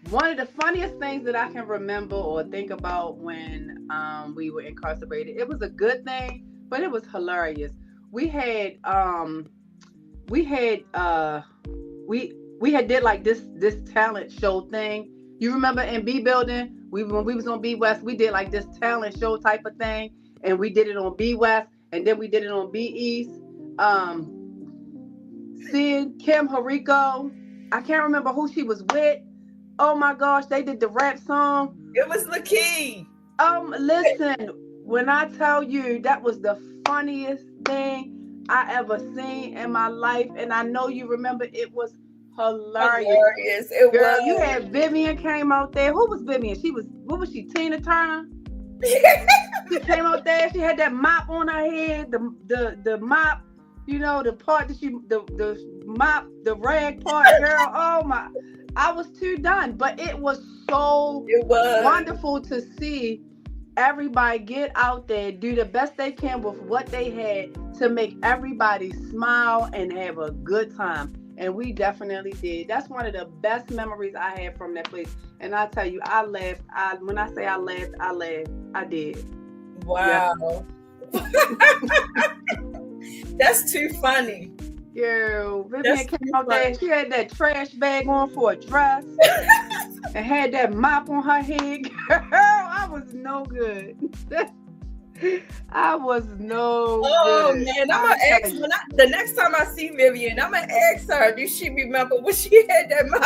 Speaker 3: One of the funniest things that I can remember or think about when we were incarcerated, it was a good thing, but it was hilarious. We had did like this talent show thing. You remember in B building, when we was on B West, we did like this talent show type of thing, and we did it on B West, and then we did it on B East. Sid, Kim, Hariko, I can't remember who she was with. Oh my gosh, they did the rap song.
Speaker 2: It was Lakeith.
Speaker 3: Listen, when I tell you that was the funniest thing I ever seen in my life, and I know you remember, it was hilarious.
Speaker 2: It
Speaker 3: Girl,
Speaker 2: was.
Speaker 3: you had Vivian came out there. Who was Vivian? What was she? Tina Turner? She came out there. She had that mop on her head. The mop, the part that the mop, the rag part, girl. Oh my. I was too done, but it was wonderful to see everybody get out there, do the best they can with what they had to make everybody smile and have a good time. And we definitely did. That's one of the best memories I had from that place. And I tell you, I laughed. When I say I laughed, I laughed. I did.
Speaker 2: Wow. Yeah. That's too funny.
Speaker 3: Girl, Vivian came out there. She had that trash bag on for a dress and had that mop on her head. Girl, I was no good. I was no good.
Speaker 2: Oh man, I'm gonna ask the next time I see Vivian, I'm gonna ask her, do she remember when she had that mop?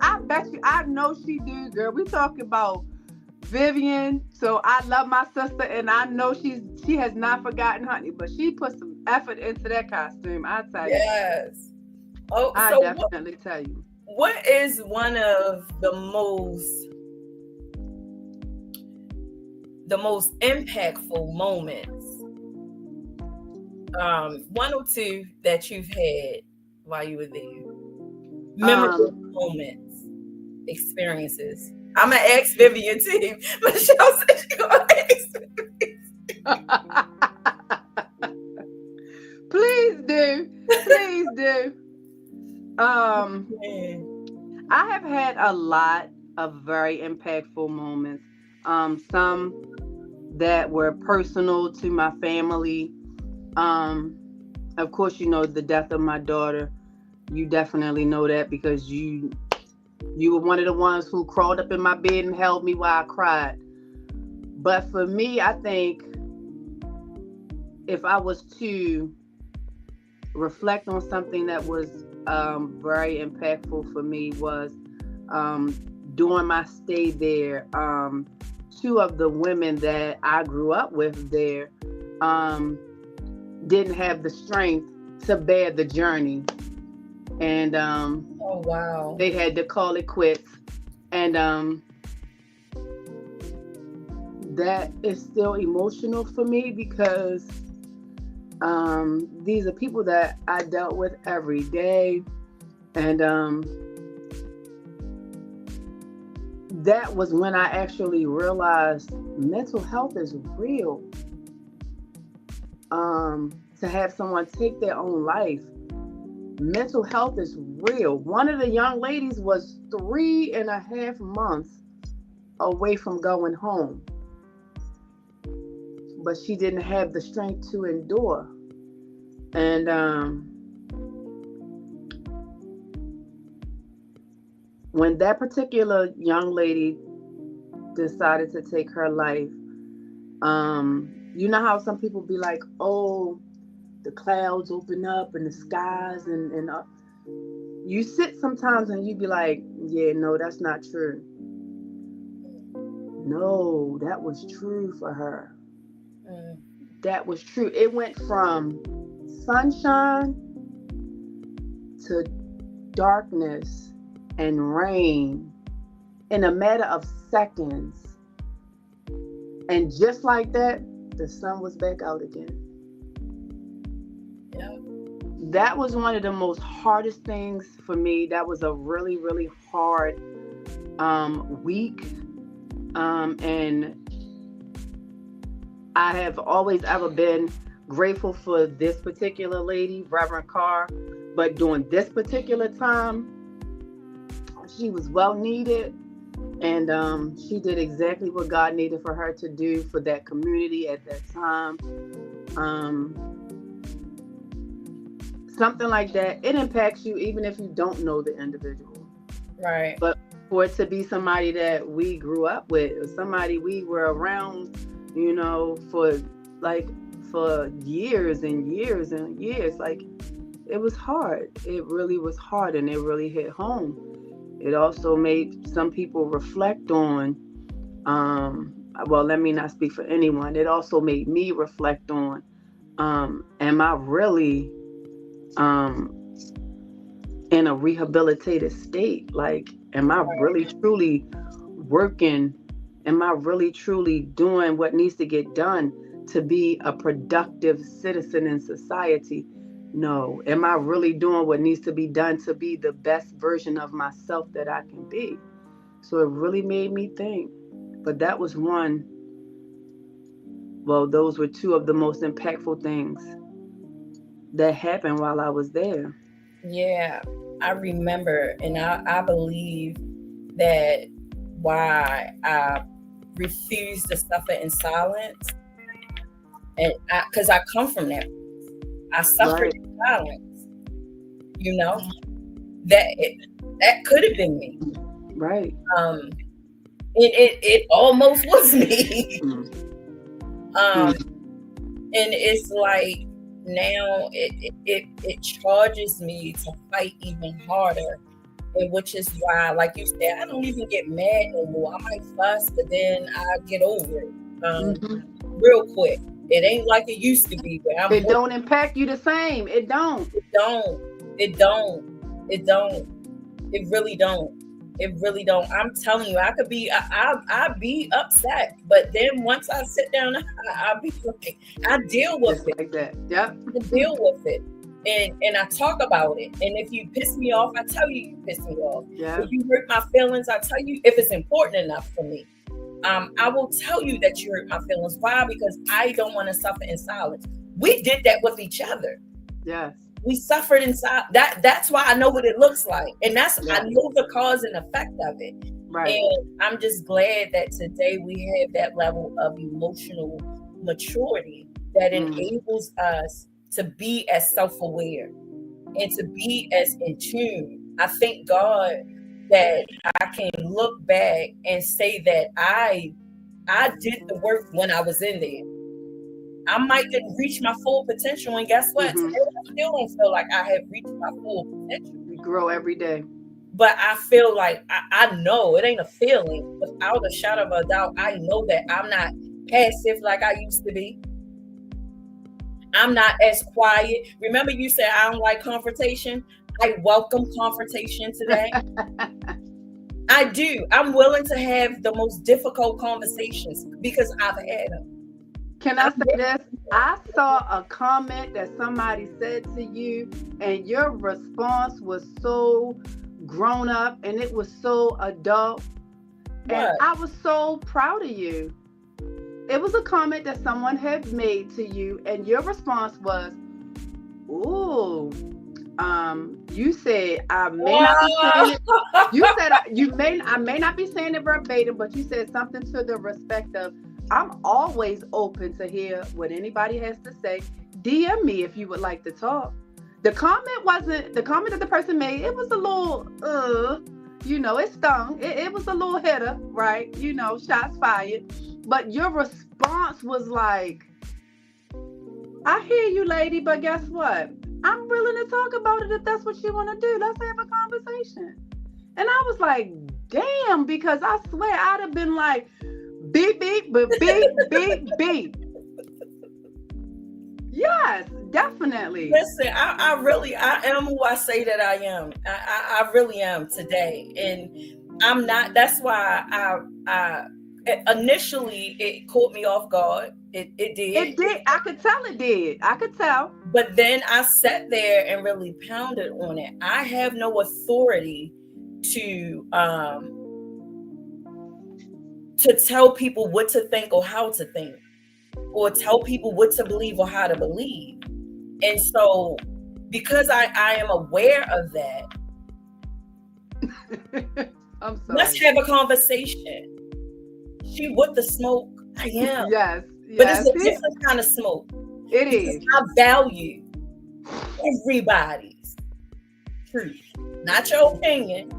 Speaker 3: I bet you, I know she do, girl. We talking about Vivian, so I love my sister, and I know she has not forgotten, honey, but she put some effort into that costume. I tell you.
Speaker 2: Yes. Oh,
Speaker 3: I
Speaker 2: so
Speaker 3: definitely tell you.
Speaker 2: What is one of the most impactful moments, one or two that you've had while you were there? Memorable moments, experiences. I'm gonna ask Vivian too. Michelle said she's gonna ask Vivian.
Speaker 3: Please do. I have had a lot of very impactful moments. Some that were personal to my family. Of course, the death of my daughter. You definitely know that because you were one of the ones who crawled up in my bed and held me while I cried. But for me, I think if I was to reflect on something that was very impactful for me was during my stay there, two of the women that I grew up with there didn't have the strength to bear the journey. And
Speaker 2: oh wow,
Speaker 3: they had to call it quits. And that is still emotional for me because these are people that I dealt with every day. And that was when I actually realized mental health is real. To have someone take their own life, mental health is real. One of the young ladies was 3.5 months away from going home, but she didn't have the strength to endure. And when that particular young lady decided to take her life, you know how some people be like, oh, the clouds open up and the skies and you sit sometimes and you be like, yeah, no, that's not true. No, that was true for her. That was true. It went from sunshine to darkness and rain in a matter of seconds. And just like that, the sun was back out again.
Speaker 2: Yeah.
Speaker 3: That was one of the most hardest things for me. That was a really, really hard week. And I have always ever been grateful for this particular lady, Reverend Carr. But during this particular time, she was well needed. And she did exactly what God needed for her to do for that community at that time. Something like that, it impacts you even if you don't know the individual.
Speaker 2: Right.
Speaker 3: But for it to be somebody that we grew up with, or somebody we were around, you know, for years and years and years, like, it was hard. It really was hard, and it really hit home. It also made some people reflect on, well, let me not speak for anyone. It also made me reflect on, am I really in a rehabilitated state? Like, am I really truly working? Am I really truly doing what needs to get done to be a productive citizen in society? No. Am I really doing what needs to be done to be the best version of myself that I can be? So it really made me think. But that was those were two of the most impactful things that happened while I was there.
Speaker 2: Yeah, I remember, and I believe that why I refuse to suffer in silence, and because I come from that, I suffered in silence. You know, that could have been me.
Speaker 3: Right.
Speaker 2: It almost was me. And it's like, now it charges me to fight even harder, and which is why, like you said, I don't even get mad no more. I might fuss, but then I get over it real quick. It ain't like it used to be. Where
Speaker 3: it don't impact you the same. It don't.
Speaker 2: It really don't. It really don't. I'm telling you, I'd be upset, but then once I sit down, I'll be like, I deal with
Speaker 3: just
Speaker 2: it
Speaker 3: like that. Yep.
Speaker 2: I deal with it, and I talk about it. And if you piss me off, I tell you piss me off.
Speaker 3: Yeah.
Speaker 2: If you hurt my feelings, I tell you. If it's important enough for me, I will tell you that you hurt my feelings. Why? Because I don't want to suffer in silence. We did that with each other.
Speaker 3: Yes.
Speaker 2: We suffered inside. That's why I know what it looks like, and I know the cause and effect of it.
Speaker 3: Right.
Speaker 2: And I'm just glad that today we have that level of emotional maturity that enables us to be as self-aware and to be as in tune. I thank God that I can look back and say that I did the work when I was in there. I might didn't reach my full potential, and guess what? Today I still don't feel like I have reached my full potential.
Speaker 3: You grow every day.
Speaker 2: But I feel like I know it ain't a feeling. Without a shadow of a doubt, I know that I'm not passive like I used to be. I'm not as quiet. Remember you said I don't like confrontation? I welcome confrontation today. I do. I'm willing to have the most difficult conversations because I've had them.
Speaker 3: Can I say this? I saw a comment that somebody said to you, and your response was so grown up and it was so adult. And I was so proud of you. It was a comment that someone had made to you, and your response was, ooh, you said I may not be saying it. You said I may not be saying it verbatim, but you said something to the respect of, I'm always open to hear what anybody has to say. DM me if you would like to talk. The comment that the person made, it was a little, it stung. It was a little hitter, right? Shots fired. But your response was like, I hear you, lady, but guess what? I'm willing to talk about it if that's what you want to do. Let's have a conversation. And I was like, damn, because I swear I'd have been like, beep, beep, but beep, beep, beep. Yes, definitely.
Speaker 2: Listen, I am who I say that I am. I really am today, and I'm not. That's why I initially it caught me off guard. It
Speaker 3: It
Speaker 2: did,
Speaker 3: did. I could tell it did. I could tell.
Speaker 2: but then I sat there and really pounded on it. I have no authority to tell people what to think or how to think, or tell people what to believe or how to believe. And so, because I am aware of that,
Speaker 3: I'm sorry.
Speaker 2: let's have a conversation. She with the smoke, I am.
Speaker 3: Yes,
Speaker 2: But it's
Speaker 3: yes.
Speaker 2: a different kind of smoke.
Speaker 3: It
Speaker 2: Because
Speaker 3: is.
Speaker 2: I value everybody's truth, not your opinion.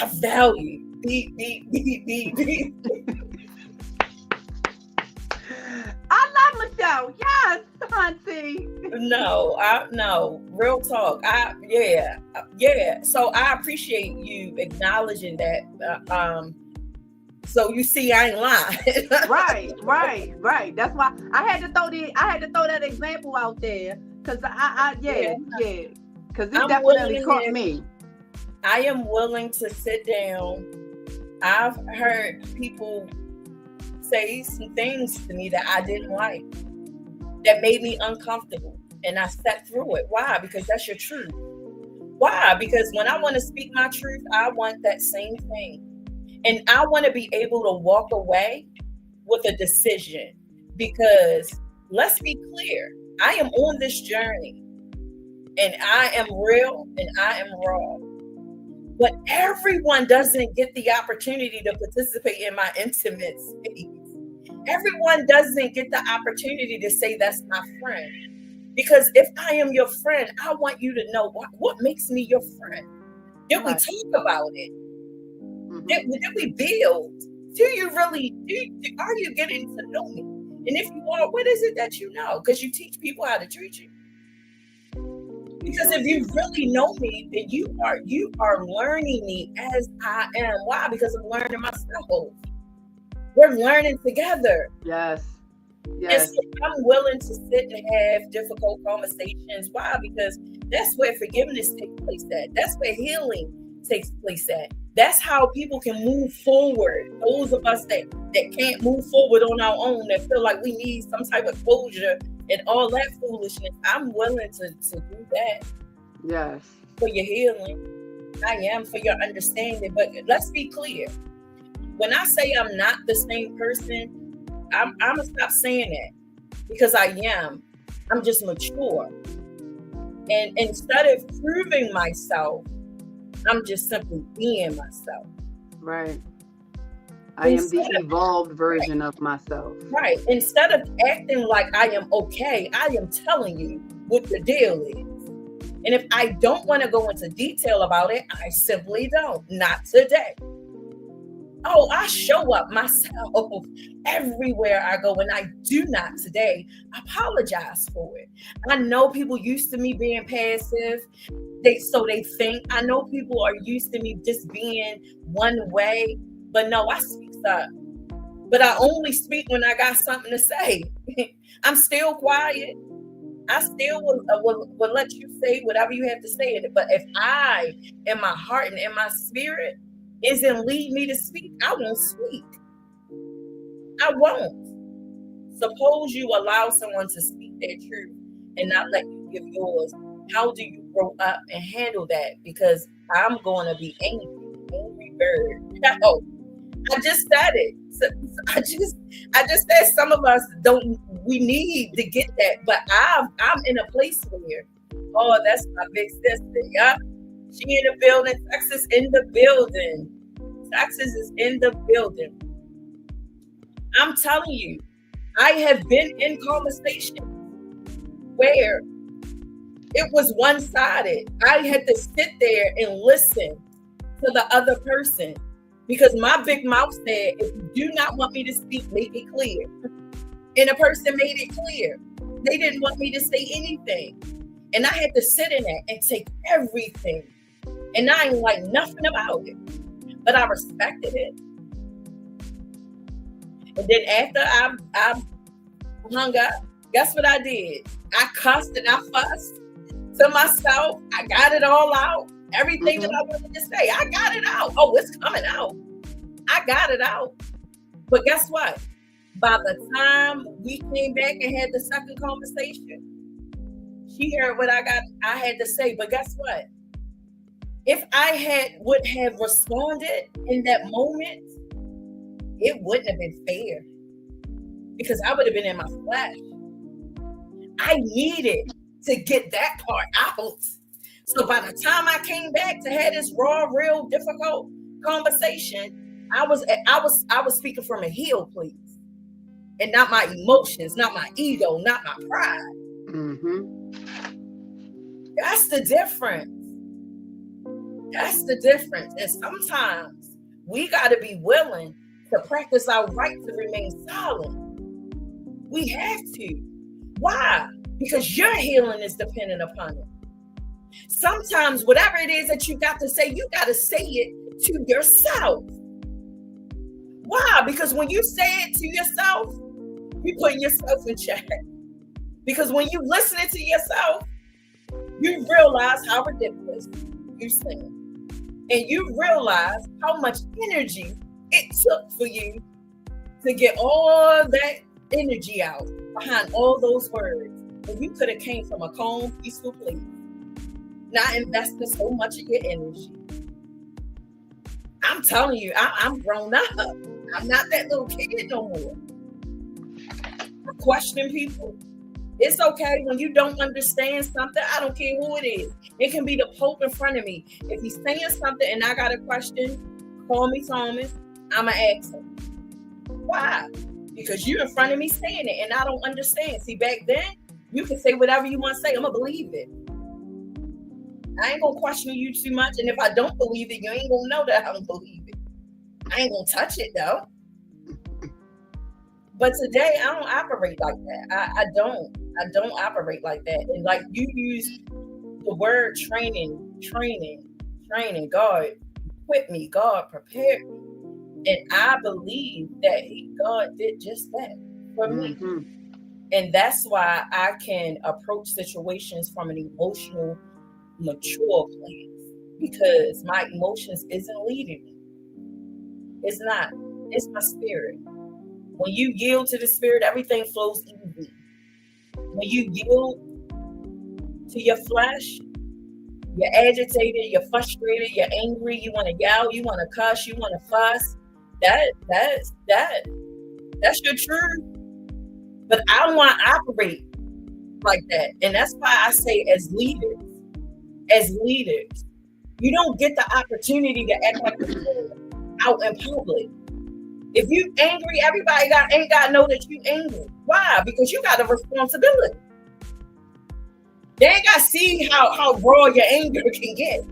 Speaker 2: I value. Beep, beep, beep, beep, beep.
Speaker 3: I love Michelle. Yes, auntie.
Speaker 2: No, real talk. Yeah. So I appreciate you acknowledging that. So you see, I ain't lying.
Speaker 3: Right. That's why I had to throw that example out there, because yeah. Because it definitely caught me.
Speaker 2: I am willing to sit down. I've heard people say some things to me that I didn't like, that made me uncomfortable, and I sat through it. Why? Because that's your truth. Why? Because when I want to speak my truth, I want that same thing. And I want to be able to walk away with a decision, because let's be clear, I am on this journey, and I am real and I am raw. But everyone doesn't get the opportunity to participate in my intimate space. Everyone doesn't get the opportunity to say that's my friend. Because if I am your friend, I want you to know what makes me your friend. Did we talk about it? Did we build? Are you getting to know me? And if you are, what is it that you know? Because you teach people how to treat you. Because if you really know me, then you are learning me as I am. Why? Because I'm learning myself. We're learning together.
Speaker 3: Yes.
Speaker 2: And so I'm willing to sit and have difficult conversations. Why? Because that's where forgiveness takes place at. That's where healing takes place at. That's how people can move forward. Those of us that can't move forward on our own, that feel like we need some type of closure and all that foolishness, I'm willing to do that.
Speaker 3: Yes.
Speaker 2: For your healing. I am for your understanding. But let's be clear. When I say I'm not the same person, I'm going to stop saying that, because I am. I'm just mature. And instead of proving myself, I'm just simply being myself.
Speaker 3: Right. I am the evolved version of myself.
Speaker 2: Right. Instead of acting like I am okay, I am telling you what the deal is. And if I don't want to go into detail about it, I simply don't. Not today. Oh, I show up myself everywhere I go, and I do not today apologize for it. I know people used to me being passive. They think. I know people are used to me just being one way, but no, I speak up. But I only speak when I got something to say. I'm still quiet. I still will let you say whatever you have to say. But if I, in my heart and in my spirit, isn't lead me to speak, I won't speak. I won't. Suppose you allow someone to speak their truth and not let you give yours. How do you grow up and handle that? Because I'm going to be angry bird. No, I just said it. So I just said some of us don't. We need to get that, but I'm in a place where, oh, that's my big sister. Yup. She in the building. Texas in the building. Texas is in the building. I'm telling you, I have been in conversations where it was one-sided. I had to sit there and listen to the other person, because my big mouth said, if you do not want me to speak, make it clear. And the person made it clear. They didn't want me to say anything. And I had to sit in that and take everything. And I ain't like nothing about it. But I respected it. And then after I hung up, Guess what I did? I cussed and I fussed to myself. I got it all out. Everything that I wanted to say, I got it out. Oh, it's coming out. I got it out. But guess what? By the time we came back and had the second conversation, she heard what I had to say. But guess what? If I would have responded in that moment, it wouldn't have been fair, because I would have been in my flesh. I needed to get that part out. So by the time I came back to have this raw, real, difficult conversation, I was speaking from a healed place, and not my emotions, not my ego, not my pride. That's the difference. That's the difference. And sometimes we got to be willing to practice our right to remain silent. We have to. Why? Because your healing is dependent upon it. Sometimes whatever it is that you got to say it to yourself. Why? Because when you say it to yourself, you're putting yourself in check. Because when you listen to yourself, you realize how ridiculous you sound. And you realize how much energy it took for you to get all that energy out behind all those words. And you could have came from a calm, peaceful place, not investing so much of your energy. I'm telling you, I'm grown up. I'm not that little kid no more. I question people. It's okay when you don't understand something. I don't care who it is. It can be the Pope in front of me. If he's saying something and I got a question, call me Thomas. I'ma ask him. Why? Because you're in front of me saying it and I don't understand. See, back then, you can say whatever you want to say. I'm going to believe it. I ain't going to question you too much. And if I don't believe it, you ain't going to know that I don't believe it. I ain't going to touch it, though. But today, I don't operate like that. I don't operate like that. And like you use the word training. God equipped me. God prepared me. And I believe that God did just that for me. And that's why I can approach situations from an emotional, mature place, because my emotions isn't leading me. It's not. It's my spirit. When you yield to the spirit, everything flows easy. When you yield to your flesh, you're agitated, you're frustrated, you're angry, you want to yell, you want to cuss, you want to fuss. That's your truth. But I don't want to operate like that. And that's why I say as leaders, you don't get the opportunity to act like a fool out in public. If you angry, everybody ain't got to know that you angry. Why? Because you got a responsibility. They ain't got to see how raw your anger can get.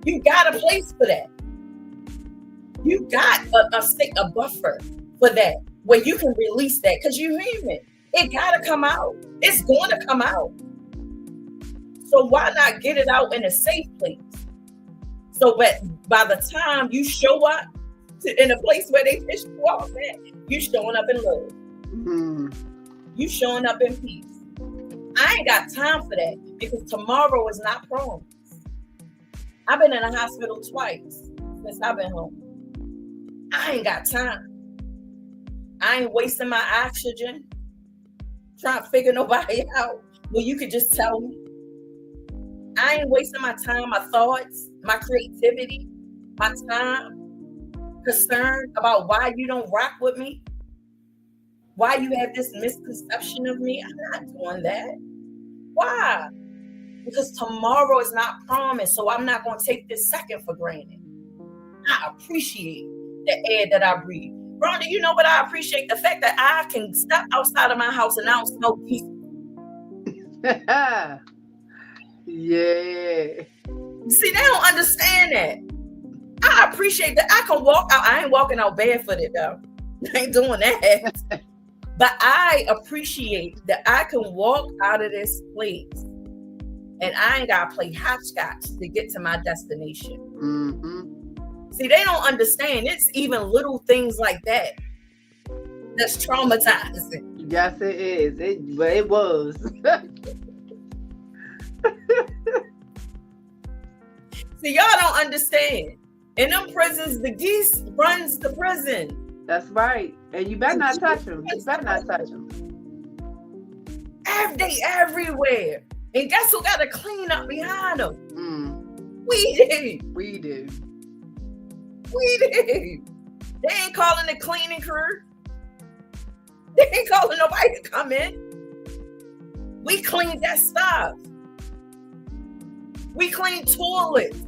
Speaker 2: You got a place for that. You got a buffer for that, where you can release that, because you're human. It got to come out. It's going to come out. So why not get it out in a safe place? So by the time you show up in a place where they piss you off at, you showing up in love. You showing up in peace. I ain't got time for that, because tomorrow is not promised. I've been in a hospital twice since I've been home. I ain't got time. I ain't wasting my oxygen trying to figure nobody out. Well, you could just tell me. I ain't wasting my time, my thoughts, my creativity, my time, concerned about why you don't rock with me, why you have this misconception of me. I'm not doing that. Why? Because tomorrow is not promised, so I'm not going to take this second for granted. I appreciate the air that I breathe. Rhonda, you know what I appreciate? The fact that I can step outside of my house and I don't smell diesel.
Speaker 3: Yeah.
Speaker 2: See, they don't understand that. I appreciate that I can walk out. I ain't walking out barefooted though. I ain't doing that. But I appreciate that I can walk out of this place and I ain't got to play hopscotch to get to my destination. See, they don't understand. It's even little things like that that's traumatizing.
Speaker 3: Yes, it is. It was.
Speaker 2: See, y'all don't understand. In them prisons, the geese runs the prison.
Speaker 3: That's right. And you better not touch them. You better not touch them.
Speaker 2: They everywhere. And guess who got to clean up behind them? We do.
Speaker 3: We do.
Speaker 2: We do. They ain't calling the cleaning crew. They ain't calling nobody to come in. We clean that stuff. We clean toilets.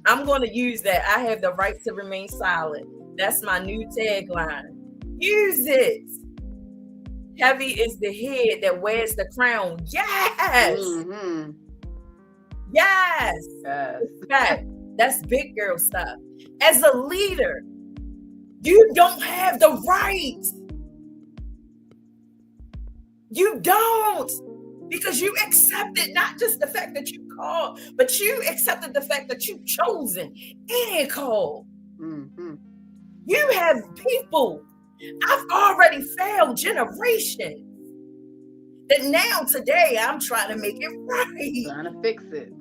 Speaker 2: I'm going to use that. I have the right to remain silent. That's my new tagline. Use it. Heavy is the head that wears the crown. Yes.
Speaker 3: Mm-hmm.
Speaker 2: Yes.
Speaker 3: Yes.
Speaker 2: That's big girl stuff. As a leader, you don't have the right. You don't. Because you accepted not just the fact that you called, but you accepted the fact that you chosen and called.
Speaker 3: Mm-hmm.
Speaker 2: You have people. I've already failed generations. That now today I'm trying to make it right.
Speaker 3: Trying to fix it.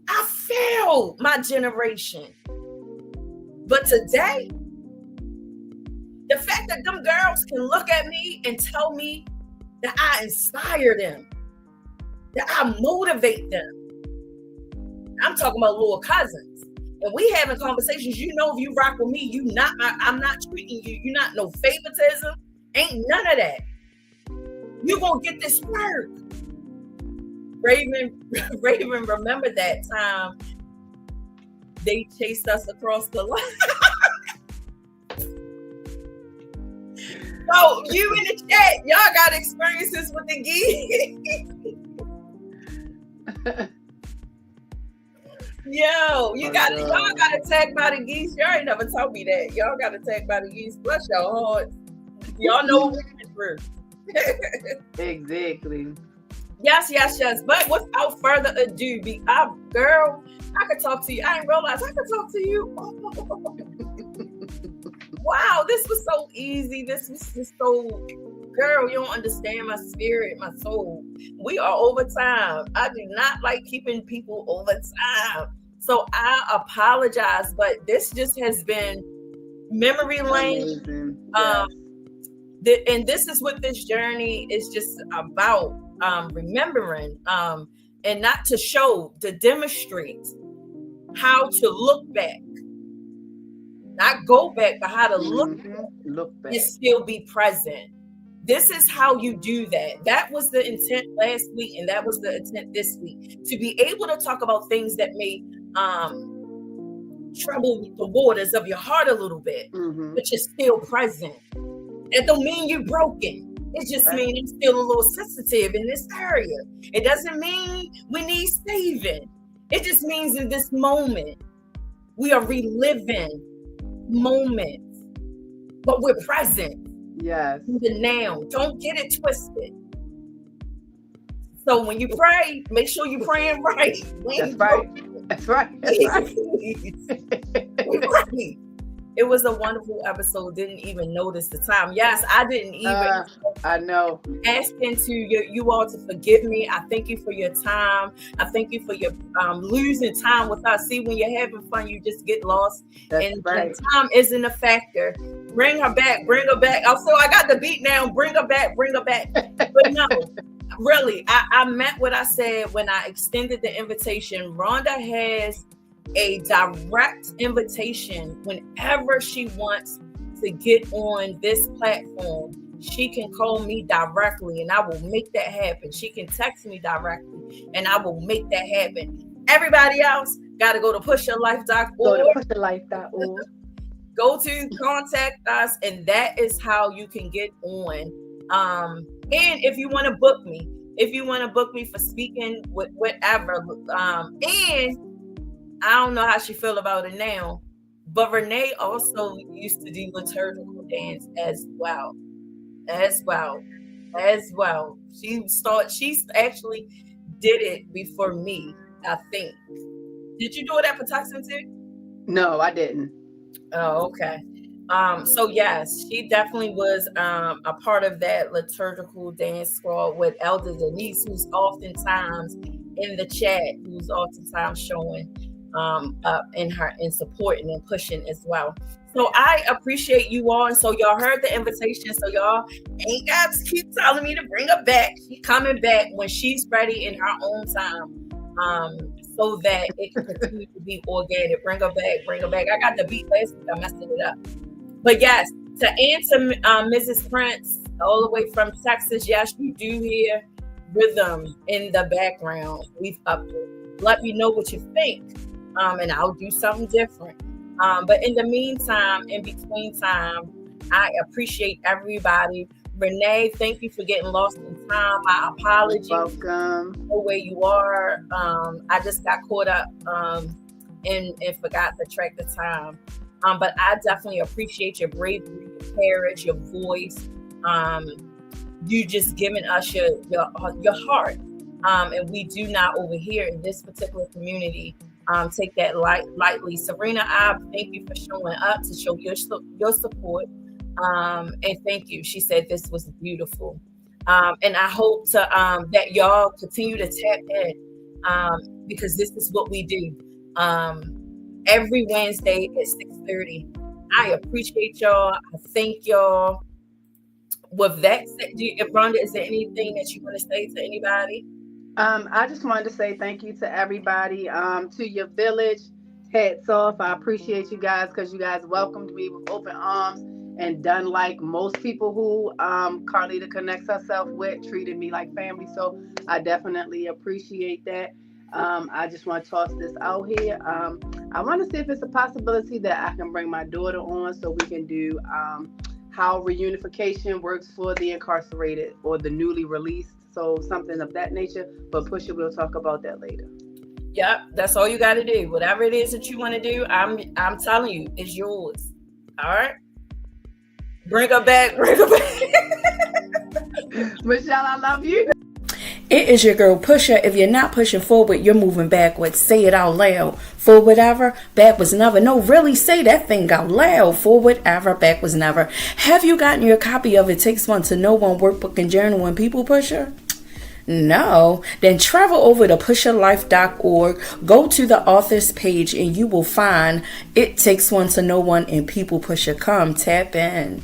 Speaker 2: I failed my generation. But today, the fact that them girls can look at me and tell me that I inspire them, that I motivate them. I'm talking about little cousins. And we having conversations, you know, if you rock with me, I'm not treating you, you're not no favoritism. Ain't none of that. You're going to get this work. Raven, remember that time they chased us across the line? So you in the chat, y'all got experiences with the geese. Yo, y'all got attacked by the geese. Y'all ain't never told me that. Y'all got attacked by the geese. Bless your heart. Y'all know what we went through.
Speaker 3: Exactly.
Speaker 2: Yes. But without further ado, girl, I could talk to you. I didn't realize I could talk to you. Wow, this was so easy. This was just so, girl, you don't understand my spirit, my soul. We are over time. I do not like keeping people over time. So I apologize, but this just has been memory lane. And this is what this journey is just about, remembering, and not to show, to demonstrate how to look back. Not go back, but how to look back and still be present. This is how you do that. That was the intent last week, and that was the intent this week. To be able to talk about things that may trouble the waters of your heart a little bit, but you're still present. It don't mean you're broken. It just means you're still a little sensitive in this area. It doesn't mean we need saving. It just means in this moment, we are reliving moments, but we're present.
Speaker 3: Yes.
Speaker 2: In the now. Don't get it twisted. So when you pray, make sure you're praying right.
Speaker 3: That's right.
Speaker 2: It was a wonderful episode. Didn't even notice the time. Yes, I didn't even.
Speaker 3: I know.
Speaker 2: Asking to you all to forgive me. I thank you for your time. I thank you for your losing time with us. See, when you're having fun, you just get lost. And time isn't a factor. Bring her back. Also, I got the beat now. Bring her back. But no, really, I meant what I said when I extended the invitation. Rhonda has a direct invitation whenever she wants to get on this platform. She can call me directly and I will make that happen. She can text me directly and I will make that happen. Everybody else got to go to PUS'HERlife.org.
Speaker 3: Go to PUS'HERlife.org.
Speaker 2: Go to contact us, and that is how you can get on. And if you want to book me, for speaking with whatever, and I don't know how she feel about it now, but Renee also used to do liturgical dance as well. She actually did it before me, I think. Did you do it at Patuxent too?
Speaker 3: No, I didn't.
Speaker 2: Oh, okay. So yes, she definitely was a part of that liturgical dance squad with Elder Denise, who's oftentimes in the chat, who's oftentimes showing up in supporting and pushing as well. So I appreciate you all, and so y'all heard the invitation. So y'all ain't got to keep telling me to bring her back. She's coming back when she's ready in her own time. So that it can continue to be organic. Bring her back, bring her back. I got the beat last week, I messed it up. But yes, to answer Mrs. Prince, all the way from Texas, yes, you do hear rhythm in the background. We've upped it. Let me know what you think, and I'll do something different. But in the meantime, in between time, I appreciate everybody. Renee, thank you for getting lost in time. My apologies.
Speaker 3: Welcome.
Speaker 2: For where you are. I just got caught up and forgot to track the time. But I definitely appreciate your bravery, your courage, your voice. You just giving us your heart. And we do not over here in this particular community take that lightly. Serena, I thank you for showing up to show your support. And thank you. She said this was beautiful. And I hope to that y'all continue to tap in because this is what we do. Every Wednesday at 6:30. I appreciate y'all. I thank y'all. With that said, Rhonda, is there anything that you want to say to anybody?
Speaker 3: I just wanted to say thank you to everybody, to your village. Hats off. I appreciate you guys because you guys welcomed me with open arms and done like most people who Carlita connects herself with, treated me like family. So I definitely appreciate that. I just want to toss this out here. I want to see if it's a possibility that I can bring my daughter on so we can do how reunification works for the incarcerated or the newly released. So something of that nature. But PUS'HER, we'll talk about that later.
Speaker 2: Yep, that's all you got to do. Whatever it is that you want to do, I'm telling you, it's yours. All right. Bring her back. Bring her back.
Speaker 3: Michelle, I love you.
Speaker 4: It is your girl PUS'HER. If you're not pushing forward, you're moving backwards. Say it out loud. Forward ever, backwards never. No, really say that thing out loud. Forward ever, backwards never. Have you gotten your copy of It Takes One to Know One workbook and journal and people PUS'HER? No? Then travel over to pusherlife.org, go to the author's page, and you will find It Takes One to Know One and people PUS'HER. Come tap in.